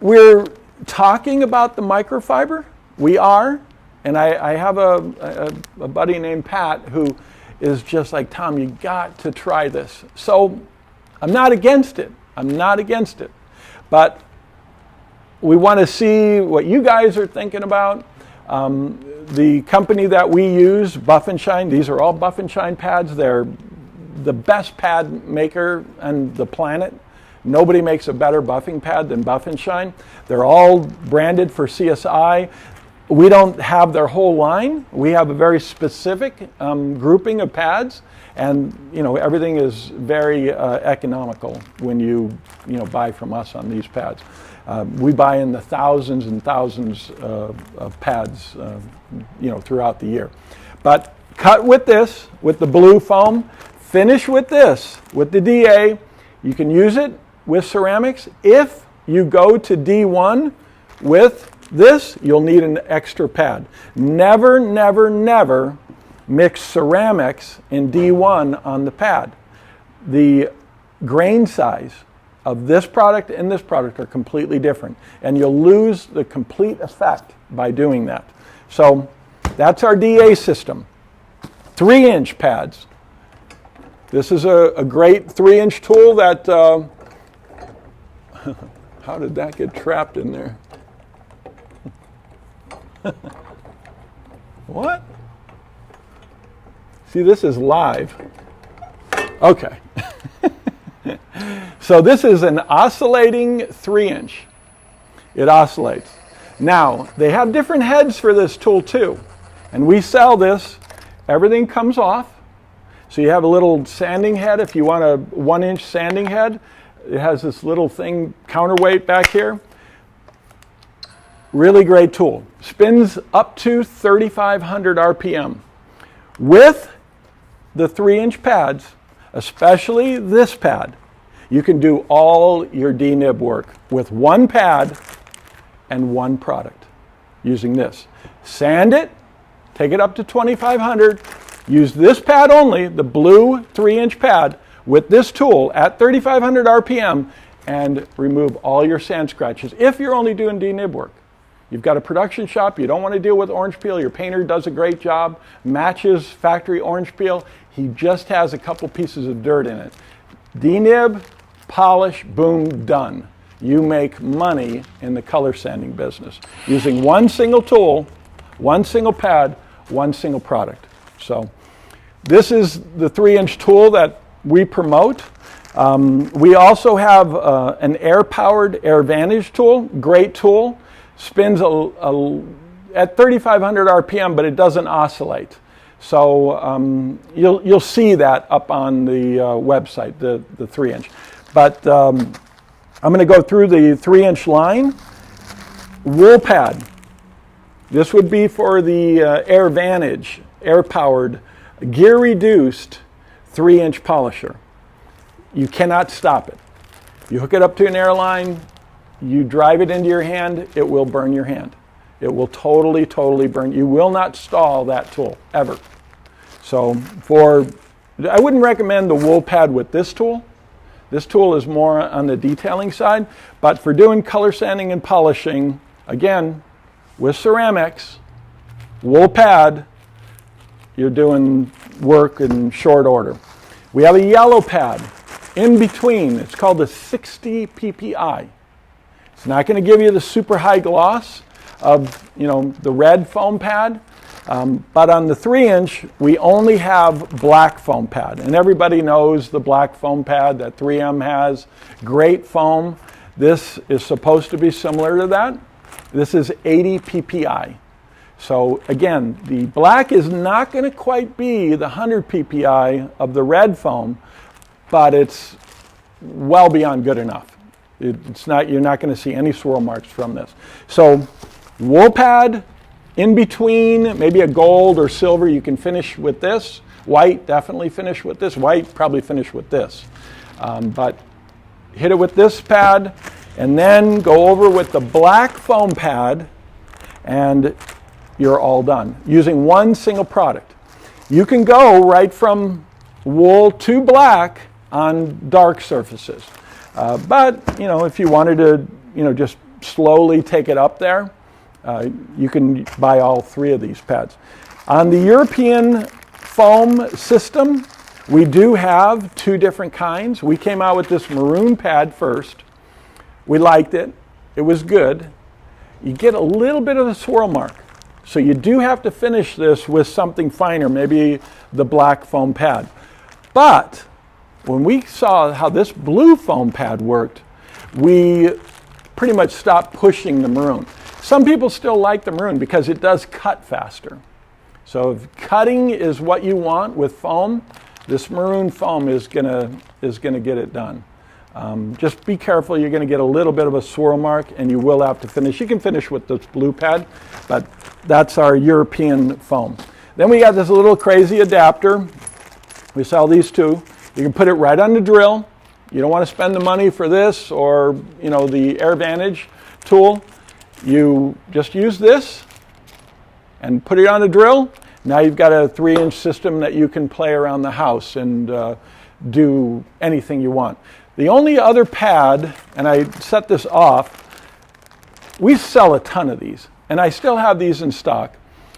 We're talking about the microfiber. We are, and I have a buddy named Pat who is just like, Tom, you got to try this. So I'm not against it. I'm not against it. But we want to see what you guys are thinking about. The company that we use, Buff and Shine, these are all Buff and Shine pads. They're the best pad maker on the planet. Nobody makes a better buffing pad than Buff and Shine. They're all branded for CSI. We don't have their whole line. We have a very specific grouping of pads, and everything is very economical when you buy from us on these pads. We buy in the thousands and thousands of pads throughout the year. But cut with this, with the blue foam, finish with this, with the DA. You can use it with ceramics. If you go to D1 with this, you'll need an extra pad. Never, never, never mix ceramics in D1 on the pad. The grain size of this product and this product are completely different, and you'll lose the complete effect by doing that. So that's our DA system. 3-inch pads. This is a great 3-inch tool that, how did that get trapped in there? What? See, this is live. Okay. So this is an oscillating 3-inch. It oscillates. Now, they have different heads for this tool too. And we sell this. Everything comes off. So you have a little sanding head if you want a 1-inch sanding head. It has this little thing, counterweight back here. Really great tool. Spins up to 3,500 RPM. With the 3-inch pads, especially this pad, you can do all your D-nib work with one pad and one product using this. Sand it, take it up to 2,500, use this pad only, the blue 3-inch pad, with this tool at 3,500 RPM, and remove all your sand scratches if you're only doing D-nib work. You've got a production shop, you don't want to deal with orange peel, your painter does a great job, matches factory orange peel, he just has a couple pieces of dirt in it. D-nib, polish, boom, done. You make money in the color sanding business using one single tool, one single pad, one single product. So this is the 3-inch tool that we promote. We also have an air-powered AirVantage tool, great tool. Spins at 3,500 RPM, but it doesn't oscillate. So you'll see that up on the website, the 3-inch. But I'm going to go through the 3-inch line. Wool pad. This would be for the AirVantage, air-powered, gear-reduced 3-inch polisher. You cannot stop it. You hook it up to an airline, you drive it into your hand, it will burn your hand. It will totally, totally burn. You will not stall that tool, ever. So I wouldn't recommend the wool pad with this tool. This tool is more on the detailing side, but for doing color sanding and polishing, again, with ceramics, wool pad, you're doing work in short order. We have a yellow pad in between. It's called the 60 PPI. It's not going to give you the super high gloss of the red foam pad, but on the 3-inch we only have black foam pad, and everybody knows the black foam pad that 3M has. Great foam. This is supposed to be similar to that. This is 80 PPI. So again, the black is not going to quite be the 100 PPI of the red foam, but it's well beyond good enough. It's not. You're not going to see any swirl marks from this. So wool pad in between, maybe a gold or silver, you can finish with this. White, definitely finish with this. White, probably finish with this. But hit it with this pad, and then go over with the black foam pad, and you're all done using one single product. You can go right from wool to black on dark surfaces. But if you wanted to just slowly take it up there, you can buy all 3 of these pads. On the European foam system, we do have two different kinds. We came out with this maroon pad first. We liked it. It was good. You get a little bit of a swirl mark. So you do have to finish this with something finer, maybe the black foam pad. But when we saw how this blue foam pad worked, we pretty much stopped pushing the maroon. Some people still like the maroon because it does cut faster. So if cutting is what you want with foam, this maroon foam is gonna get it done. Just be careful, you're gonna get a little bit of a swirl mark and you will have to finish. You can finish with this blue pad, but that's our European foam. Then we got this little crazy adapter. We sell these two. You can put it right on the drill. You don't want to spend the money for this or the AirVantage tool. You just use this and put it on the drill. Now you've got a 3-inch system that you can play around the house and do anything you want. The only other pad, and I set this off, we sell a ton of these, and I still have these in stock.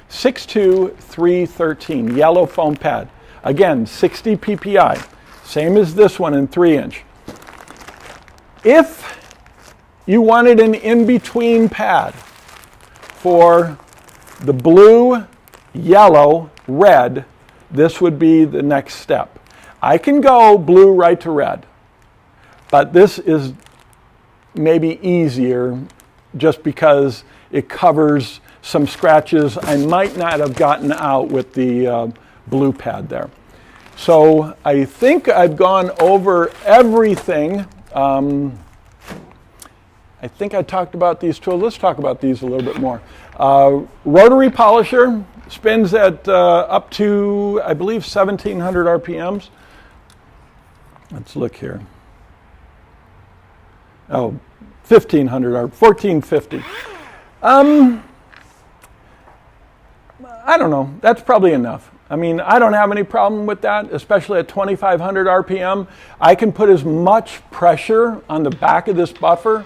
62313 yellow foam pad. Again, 60 PPI, same as this one in 3-inch. If you wanted an in-between pad for the blue, yellow, red, this would be the next step. I can go blue right to red, but this is maybe easier just because it covers some scratches I might not have gotten out with the blue pad there. So I think I've gone over everything. I think I talked about these tools. Let's talk about these a little bit more. Rotary polisher spins at up to, I believe, 1,700 RPMs. Let's look here. Oh, 1,500 or 1,450. I don't know. That's probably enough. I mean, I don't have any problem with that, especially at 2,500 RPM. I can put as much pressure on the back of this buffer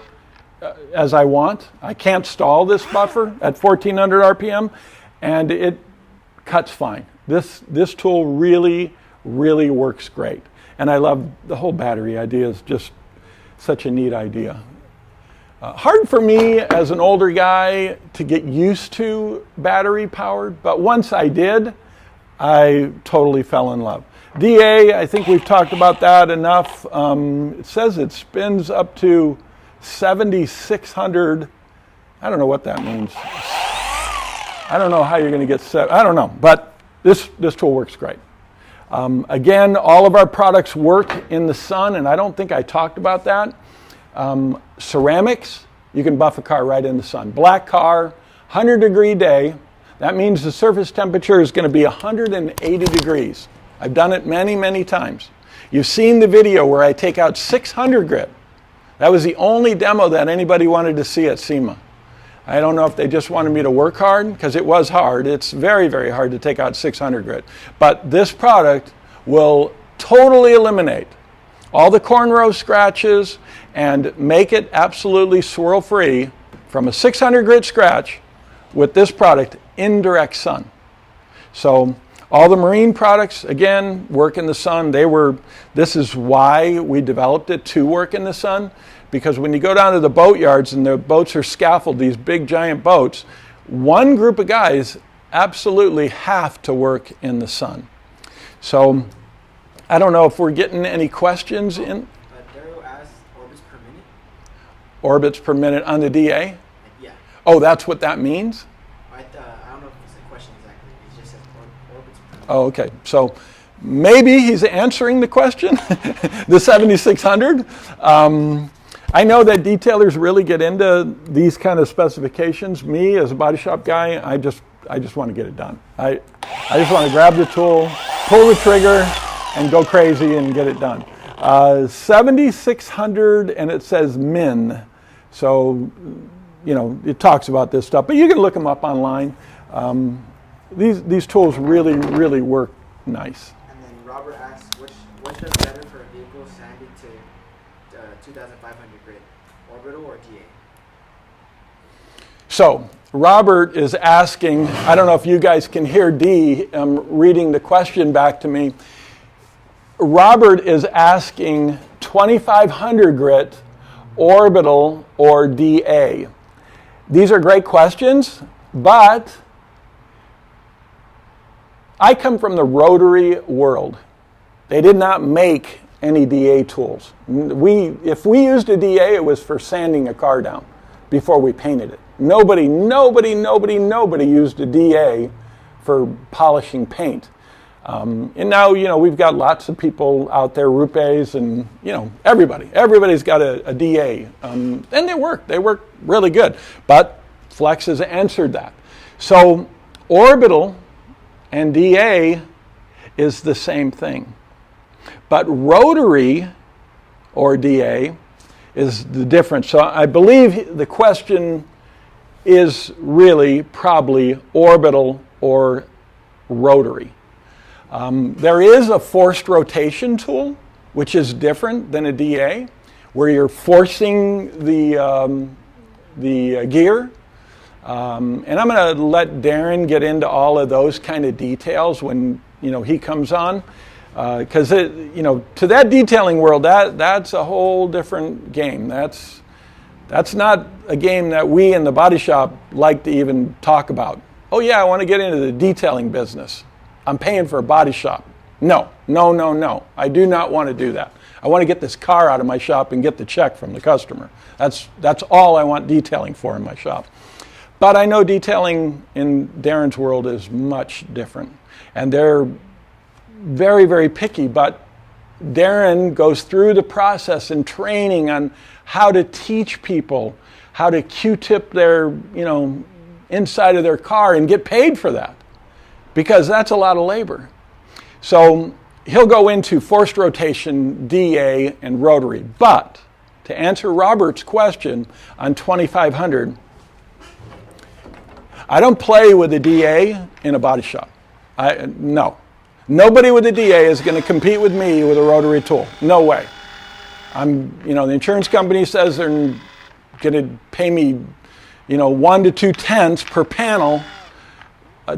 as I want. I can't stall this buffer at 1,400 RPM, and it cuts fine. This tool really, really works great. And I love the whole battery idea. Is just such a neat idea. Hard for me as an older guy to get used to battery powered, but once I did, I totally fell in love. DA, I think we've talked about that enough. It says it spins up to 7,600. I don't know what that means. I don't know how you're going to get set. I don't know, but this tool works great. Again, all of our products work in the sun, and I don't think I talked about that. Ceramics, you can buff a car right in the sun. Black car, 100-degree day. That means the surface temperature is going to be 180 degrees. I've done it many, many times. You've seen the video where I take out 600 grit. That was the only demo that anybody wanted to see at SEMA. I don't know if they just wanted me to work hard, because it was hard. It's very, very hard to take out 600 grit. But this product will totally eliminate all the cornrow scratches and make it absolutely swirl-free from a 600 grit scratch with this product in direct sun. So all the marine products, again, work in the sun. This is why we developed it to work in the sun, because when you go down to the boat yards and the boats are scaffolded, these big giant boats, one group of guys absolutely have to work in the sun. So I don't know if we're getting any questions in. Daryl asked orbits per minute. Orbits per minute on the DA? Yeah. Oh, that's what that means? I don't know if it's a question exactly. It just says orbits per minute. Oh, okay. So maybe he's answering the question, the 7,600. I know that detailers really get into these kind of specifications. Me, as a body shop guy, I just want to get it done. I just want to grab the tool, pull the trigger, and go crazy and get it done. 7,600, and it says min. So, it talks about this stuff, but you can look them up online. These tools really, really work nice. And then Robert asks, which does better for a vehicle sanded to 2,500 grit, orbital or DA? So, Robert is asking, I don't know if you guys can hear Dee reading the question back to me. Robert is asking 2500 grit, orbital, or DA. These are great questions, but I come from the rotary world. They did not make any DA tools. If we used a DA, it was for sanding a car down before we painted it. Nobody used a DA for polishing paint. And now, we've got lots of people out there, Rupes and, everybody's got a DA. And they work really good. But Flex has answered that. So orbital and DA is the same thing. But rotary or DA is the difference. So I believe the question is really probably orbital or rotary. There is a forced rotation tool, which is different than a DA, where you're forcing the gear. And I'm going to let Darren get into all of those kind of details when he comes on, because to that detailing world, that's a whole different game. That's not a game that we in the body shop like to even talk about. Oh yeah, I want to get into the detailing business. I'm paying for a body shop. No. I do not want to do that. I want to get this car out of my shop and get the check from the customer. That's all I want detailing for in my shop. But I know detailing in Darren's world is much different. And they're very, very picky. But Darren goes through the process and training on how to teach people how to Q-tip their, inside of their car and get paid for that. Because that's a lot of labor. So he'll go into forced rotation, DA, and rotary. But to answer Robert's question on 2500, I don't play with a DA in a body shop. No. Nobody with a DA is going to compete with me with a rotary tool. No way. The insurance company says they're going to pay me, 1 to 2 tenths per panel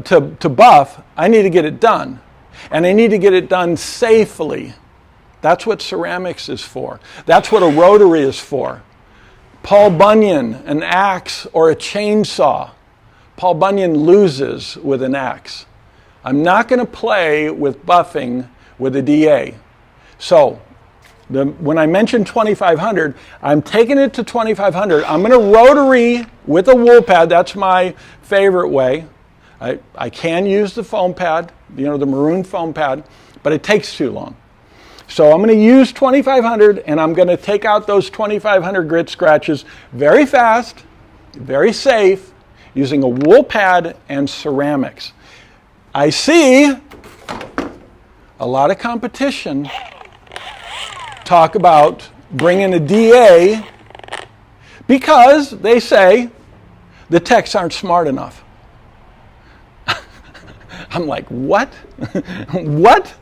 to buff. I need to get it done. And I need to get it done safely. That's what ceramics is for. That's what a rotary is for. Paul Bunyan, an axe or a chainsaw. Paul Bunyan loses with an axe. I'm not going to play with buffing with a DA. So when I mentioned 2500, I'm taking it to 2500. I'm going to rotary with a wool pad. That's my favorite way. I can use the foam pad, the maroon foam pad, but it takes too long. So I'm going to use 2500 and I'm going to take out those 2500 grit scratches very fast, very safe, using a wool pad and ceramics. I see a lot of competition talk about bringing a DA because they say the techs aren't smart enough. I'm like, what? What?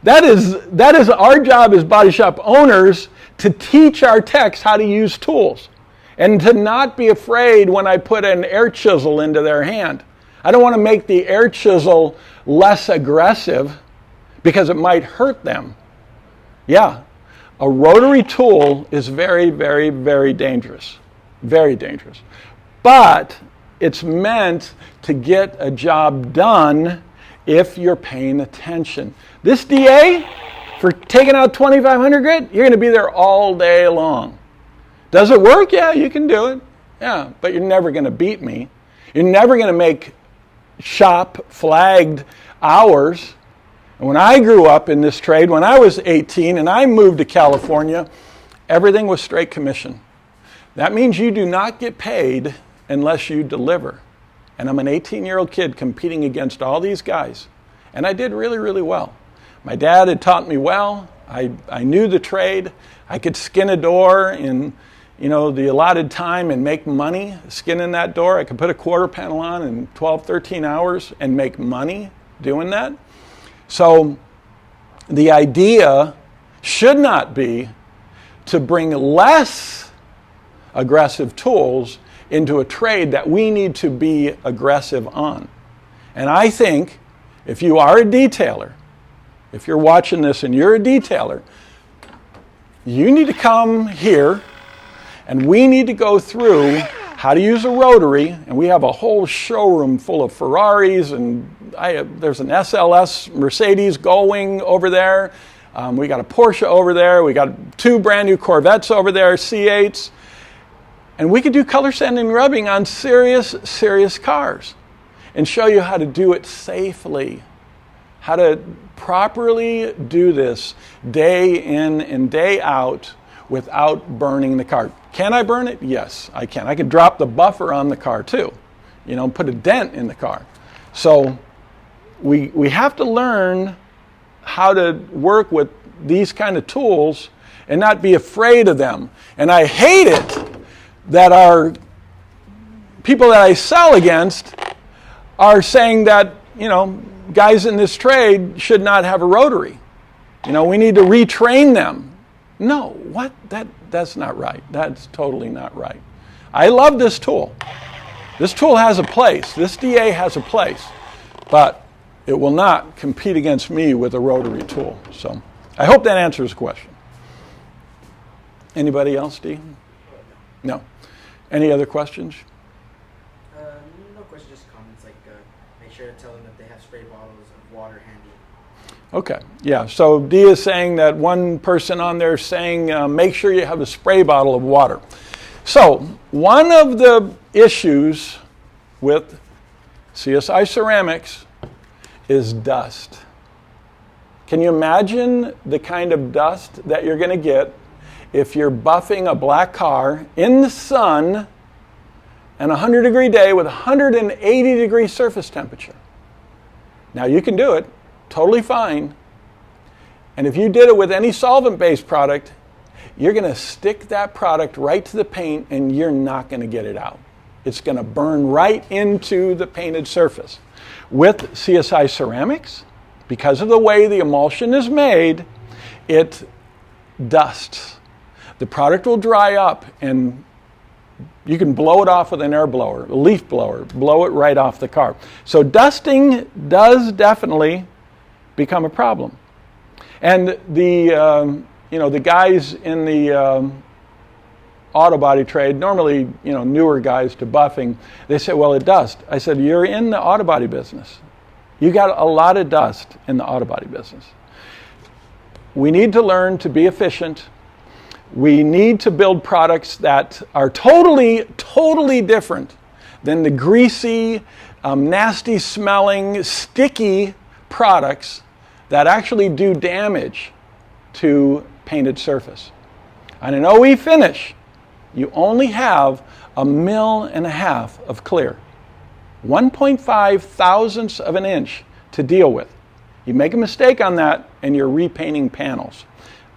That is our job as body shop owners to teach our techs how to use tools and to not be afraid when I put an air chisel into their hand. I don't want to make the air chisel less aggressive because it might hurt them. Yeah, a rotary tool is very, very, very dangerous. Very dangerous. But it's meant to get a job done if you're paying attention. This DA, for taking out 2500 grit, you're going to be there all day long. Does it work? Yeah, you can do it. Yeah, but you're never going to beat me. You're never going to make shop flagged hours. And when I grew up in this trade, when I was 18 and I moved to California, everything was straight commission. That means you do not get paid unless you deliver. And I'm an 18-year-old kid competing against all these guys. And I did really, really well. My dad had taught me well. I knew the trade. I could skin a door in the allotted time and make money skinning that door. I could put a quarter panel on in 12, 13 hours and make money doing that. So the idea should not be to bring less aggressive tools into a trade that we need to be aggressive on. And I think if you are a detailer, if you're watching this and you're a detailer, you need to come here and we need to go through how to use a rotary. And we have a whole showroom full of Ferraris, and there's an SLS Mercedes going over there. We got a Porsche over there. We got 2 brand new Corvettes over there, C8s. And we could do color sanding and rubbing on serious cars and show you how to do it safely, how to properly do this day in and day out without burning the car. Can I burn it? Yes, I can. I can drop the buffer on the car too, put a dent in the car. So we have to learn how to work with these kind of tools and not be afraid of them. And I hate it that our people that I sell against are saying that, guys in this trade should not have a rotary. We need to retrain them. No, what? That's not right. That's totally not right. I love this tool. This tool has a place. This DA has a place. But it will not compete against me with a rotary tool. So I hope that answers the question. Anybody else, Dee? No. Any other questions? No questions, just comments. Make sure to tell them that they have spray bottles of water handy. Okay, yeah. So Dee is saying that one person on there is saying make sure you have a spray bottle of water. So one of the issues with CSI ceramics is dust. Can you imagine the kind of dust that you're going to get if you're buffing a black car in the sun and a 100-degree day with 180-degree surface temperature? Now you can do it totally fine. And if you did it with any solvent-based product, you're going to stick that product right to the paint and you're not going to get it out. It's going to burn right into the painted surface. With CSI ceramics, because of the way the emulsion is made, it dusts. The product will dry up and you can blow it off with an air blower, a leaf blower, blow it right off the car. So dusting does definitely become a problem. And the guys in the auto body trade, normally newer guys to buffing, they say, well, it dusts. I said, you're in the auto body business. You got a lot of dust in the auto body business. We need to learn to be efficient. We need to build products that are totally different than the greasy, nasty smelling, sticky products that actually do damage to painted surface. On an OE finish, you only have 1.5 mil of clear. 1.5 thousandths of an inch to deal with. You make a mistake on that and you're repainting panels.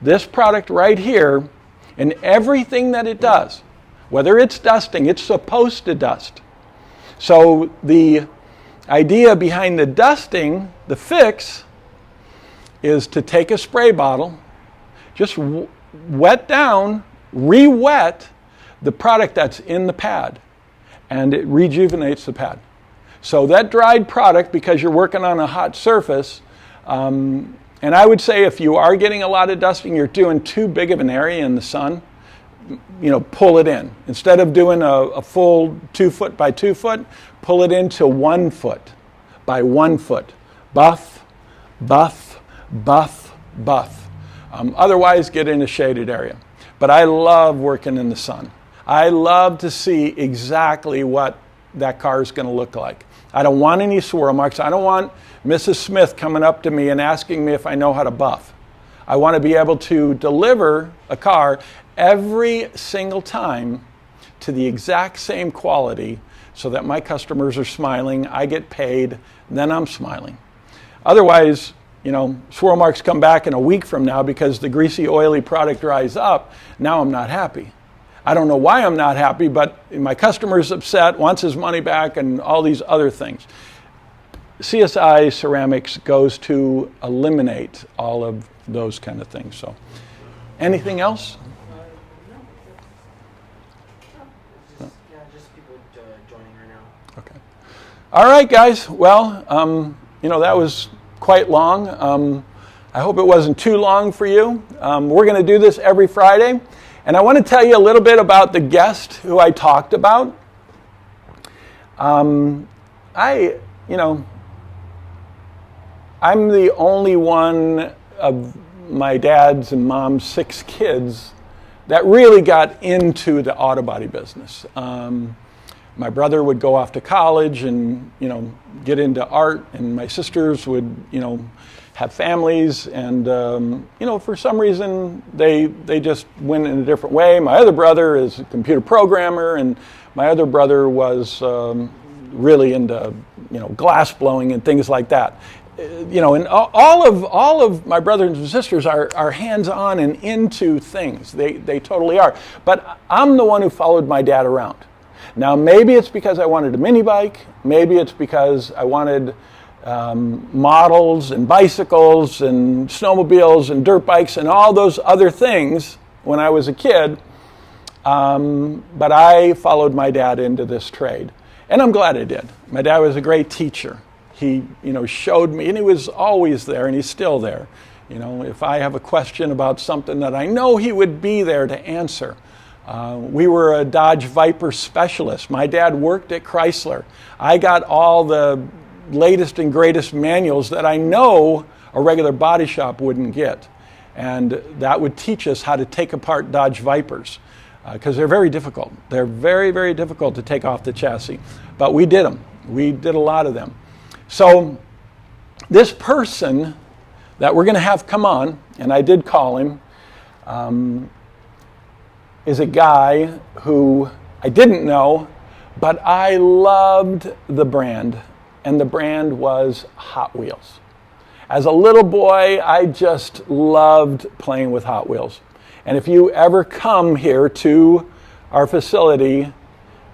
This product right here, and everything that it does, whether it's dusting, it's supposed to dust. So the idea behind the dusting, the fix, is to take a spray bottle, just wet down, re-wet the product that's in the pad, and it rejuvenates the pad. So that dried product, because you're working on a hot surface, and I would say if you are getting a lot of dusting, you're doing too big of an area in the sun, pull it in. Instead of doing a full 2 foot by 2 foot, pull it into 1 foot by 1 foot. Buff, buff, buff, buff. Otherwise, get in a shaded area. But I love working in the sun. I love to see exactly what that car is going to look like. I don't want any swirl marks. I don't want Mrs. Smith coming up to me and asking me if I know how to buff. I want to be able to deliver a car every single time to the exact same quality so that my customers are smiling, I get paid, then I'm smiling. Otherwise, swirl marks come back in a week from now because the greasy, oily product dries up. Now I'm not happy. I don't know why I'm not happy, but my customer's upset, wants his money back, and all these other things. CSI Ceramics goes to eliminate all of those kind of things. So, anything else? Just people Okay. All right, guys. Well, that was quite long. I hope it wasn't too long for you. We're going to do this every Friday. And I want to tell you a little bit about the guest who I talked about. I'm the only one of my dad's and mom's 6 kids that really got into the auto body business. My brother would go off to college and, get into art, and my sisters would, have families, and, for some reason they just went in a different way. My other brother is a computer programmer, and my other brother was really into, glass blowing and things like that. And all of my brothers and sisters are hands-on and into things. They totally are. But I'm the one who followed my dad around. Now, maybe it's because I wanted a mini bike. Maybe it's because I wanted models and bicycles and snowmobiles and dirt bikes and all those other things when I was a kid. But I followed my dad into this trade. And I'm glad I did. My dad was a great teacher. He, showed me, and he was always there, and he's still there. If I have a question about something that I know he would be there to answer. We were a Dodge Viper specialist. My dad worked at Chrysler. I got all the latest and greatest manuals that I know a regular body shop wouldn't get. And that would teach us how to take apart Dodge Vipers, because they're very difficult. They're very, very difficult to take off the chassis. But we did them. We did a lot of them. So this person that we're going to have come on, and I did call him, is a guy who I didn't know, but I loved the brand, and the brand was Hot Wheels. As a little boy, I just loved playing with Hot Wheels. And if you ever come here to our facility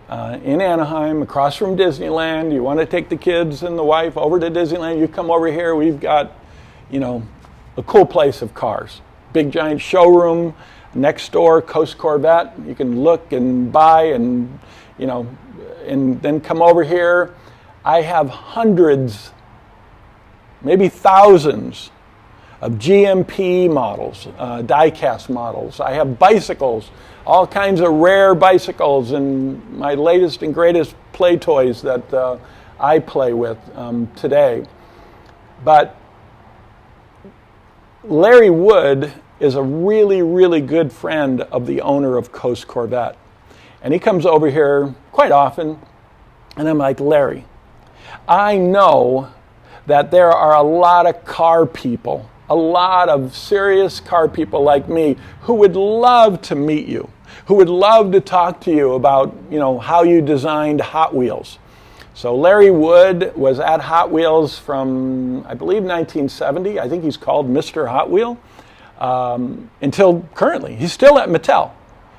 in Anaheim, across from Disneyland, you want to take the kids and the wife over to Disneyland, you come over here, we've got, a cool place of cars. Big giant showroom. Next door, Coast Corvette. You can look and buy and, and then come over here. I have hundreds, maybe thousands of GMP models, die-cast models. I have bicycles, all kinds of rare bicycles, and my latest and greatest play toys that I play with today. But Larry Wood is a really, really good friend of the owner of Coast Corvette. And he comes over here quite often, and I'm like, Larry, I know that there are a lot of car people, a lot of serious car people like me who would love to meet you, who would love to talk to you about, how you designed Hot Wheels. So Larry Wood was at Hot Wheels from, I believe, 1970. I think he's called Mr. Hot Wheel. Until currently. He's still at Mattel,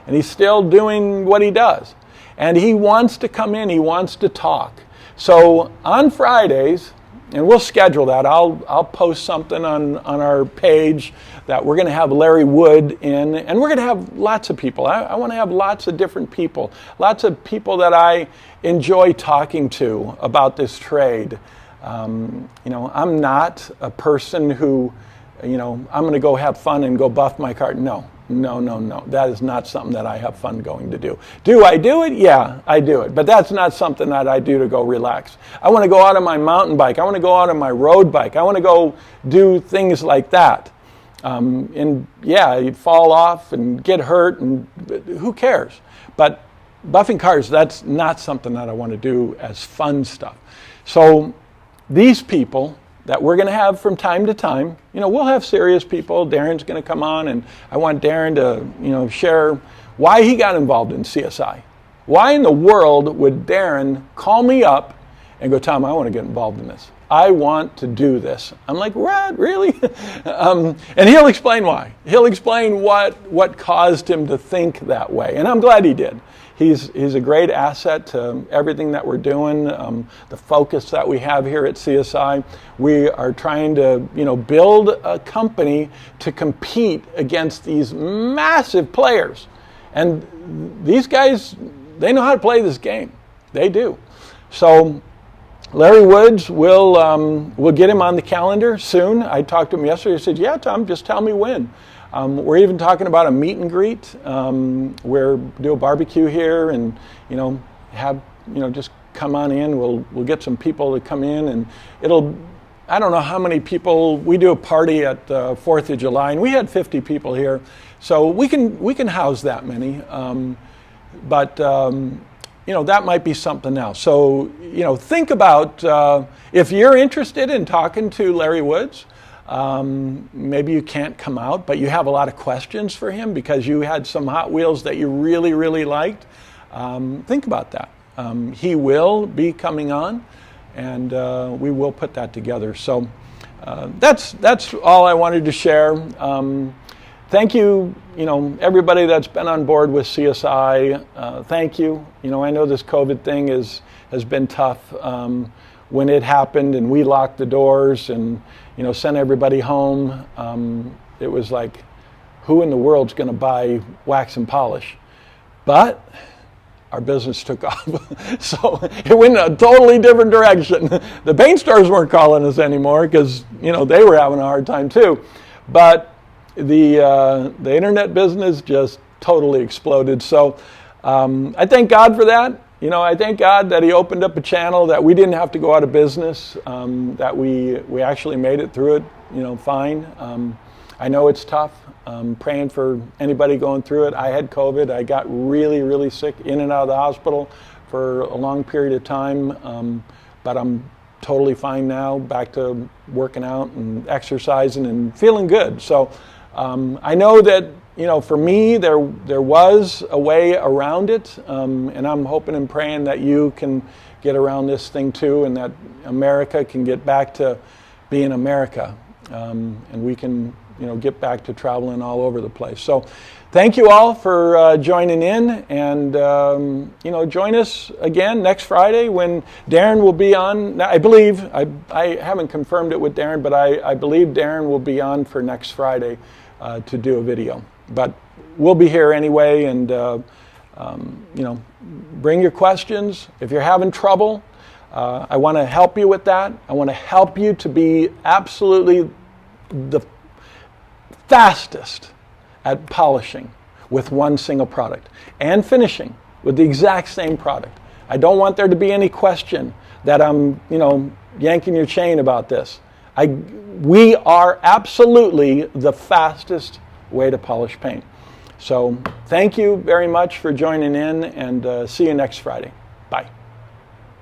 and he's still doing what he does. And he wants to come in, he wants to talk. So on Fridays, and we'll schedule that, I'll post something on our page that we're going to have Larry Wood in, and we're going to have lots of people. I want to have lots of different people, lots of people that I enjoy talking to about this trade. I'm not a person who, I'm going to go have fun and go buff my car. No. That is not something that I have fun going to do. Do I do it? Yeah, I do it. But that's not something that I do to go relax. I want to go out on my mountain bike. I want to go out on my road bike. I want to go do things like that. And yeah, you'd fall off and get hurt, and who cares? But buffing cars, that's not something that I want to do as fun stuff. So these people that we're going to have from time to time, we'll have serious people. Darren's going to come on, and I want Darren to, share why he got involved in CSI. Why in the world would Darren call me up and go, Tom, I want to get involved in this. I want to do this. I'm like, what, really? And he'll explain why. He'll explain what caused him to think that way. And I'm glad he did. He's a great asset to everything that we're doing, the focus that we have here at CSI. We are trying to, build a company to compete against these massive players. And these guys, they know how to play this game. They do. So Larry Woods, we'll get him on the calendar soon. I talked to him yesterday. He said, yeah, Tom, just tell me when. We're even talking about a meet and greet. We'll do a barbecue here and, just come on in. We'll get some people to come in, and I don't know how many people. We do a party at 4th of July, and we had 50 people here. So we can house that many. But that might be something else. So, think about if you're interested in talking to Larry Woods, maybe you can't come out, but you have a lot of questions for him because you had some Hot Wheels that you really, really liked. Think about that. He will be coming on, and we will put that together. So that's all I wanted to share. Thank you, everybody that's been on board with CSI. Thank you. I know this COVID thing has been tough. When it happened and we locked the doors and, sent everybody home, it was like, who in the world's going to buy wax and polish? But our business took off. So it went in a totally different direction. The paint stores weren't calling us anymore because, they were having a hard time too. But the internet business just totally exploded. So I thank God for that. I thank God that He opened up a channel that we didn't have to go out of business, that we actually made it through it, fine. I know it's tough. Praying for anybody going through it. I had COVID. I got really, really sick in and out of the hospital for a long period of time, but I'm totally fine now, back to working out and exercising and feeling good. So I know that, for me, there was a way around it, and I'm hoping and praying that you can get around this thing too, and that America can get back to being America, and we can, get back to traveling all over the place. So thank you all for joining in, and, join us again next Friday when Darren will be on. Now, I believe, I haven't confirmed it with Darren, but I believe Darren will be on for next Friday to do a video. But we'll be here anyway, and bring your questions. If you're having trouble, I want to help you with that. I want to help you to be absolutely the fastest at polishing with one single product and finishing with the exact same product. I don't want there to be any question that I'm, yanking your chain about this. We are absolutely the fastest way to polish paint. So thank you very much for joining in, and see you next Friday. Bye.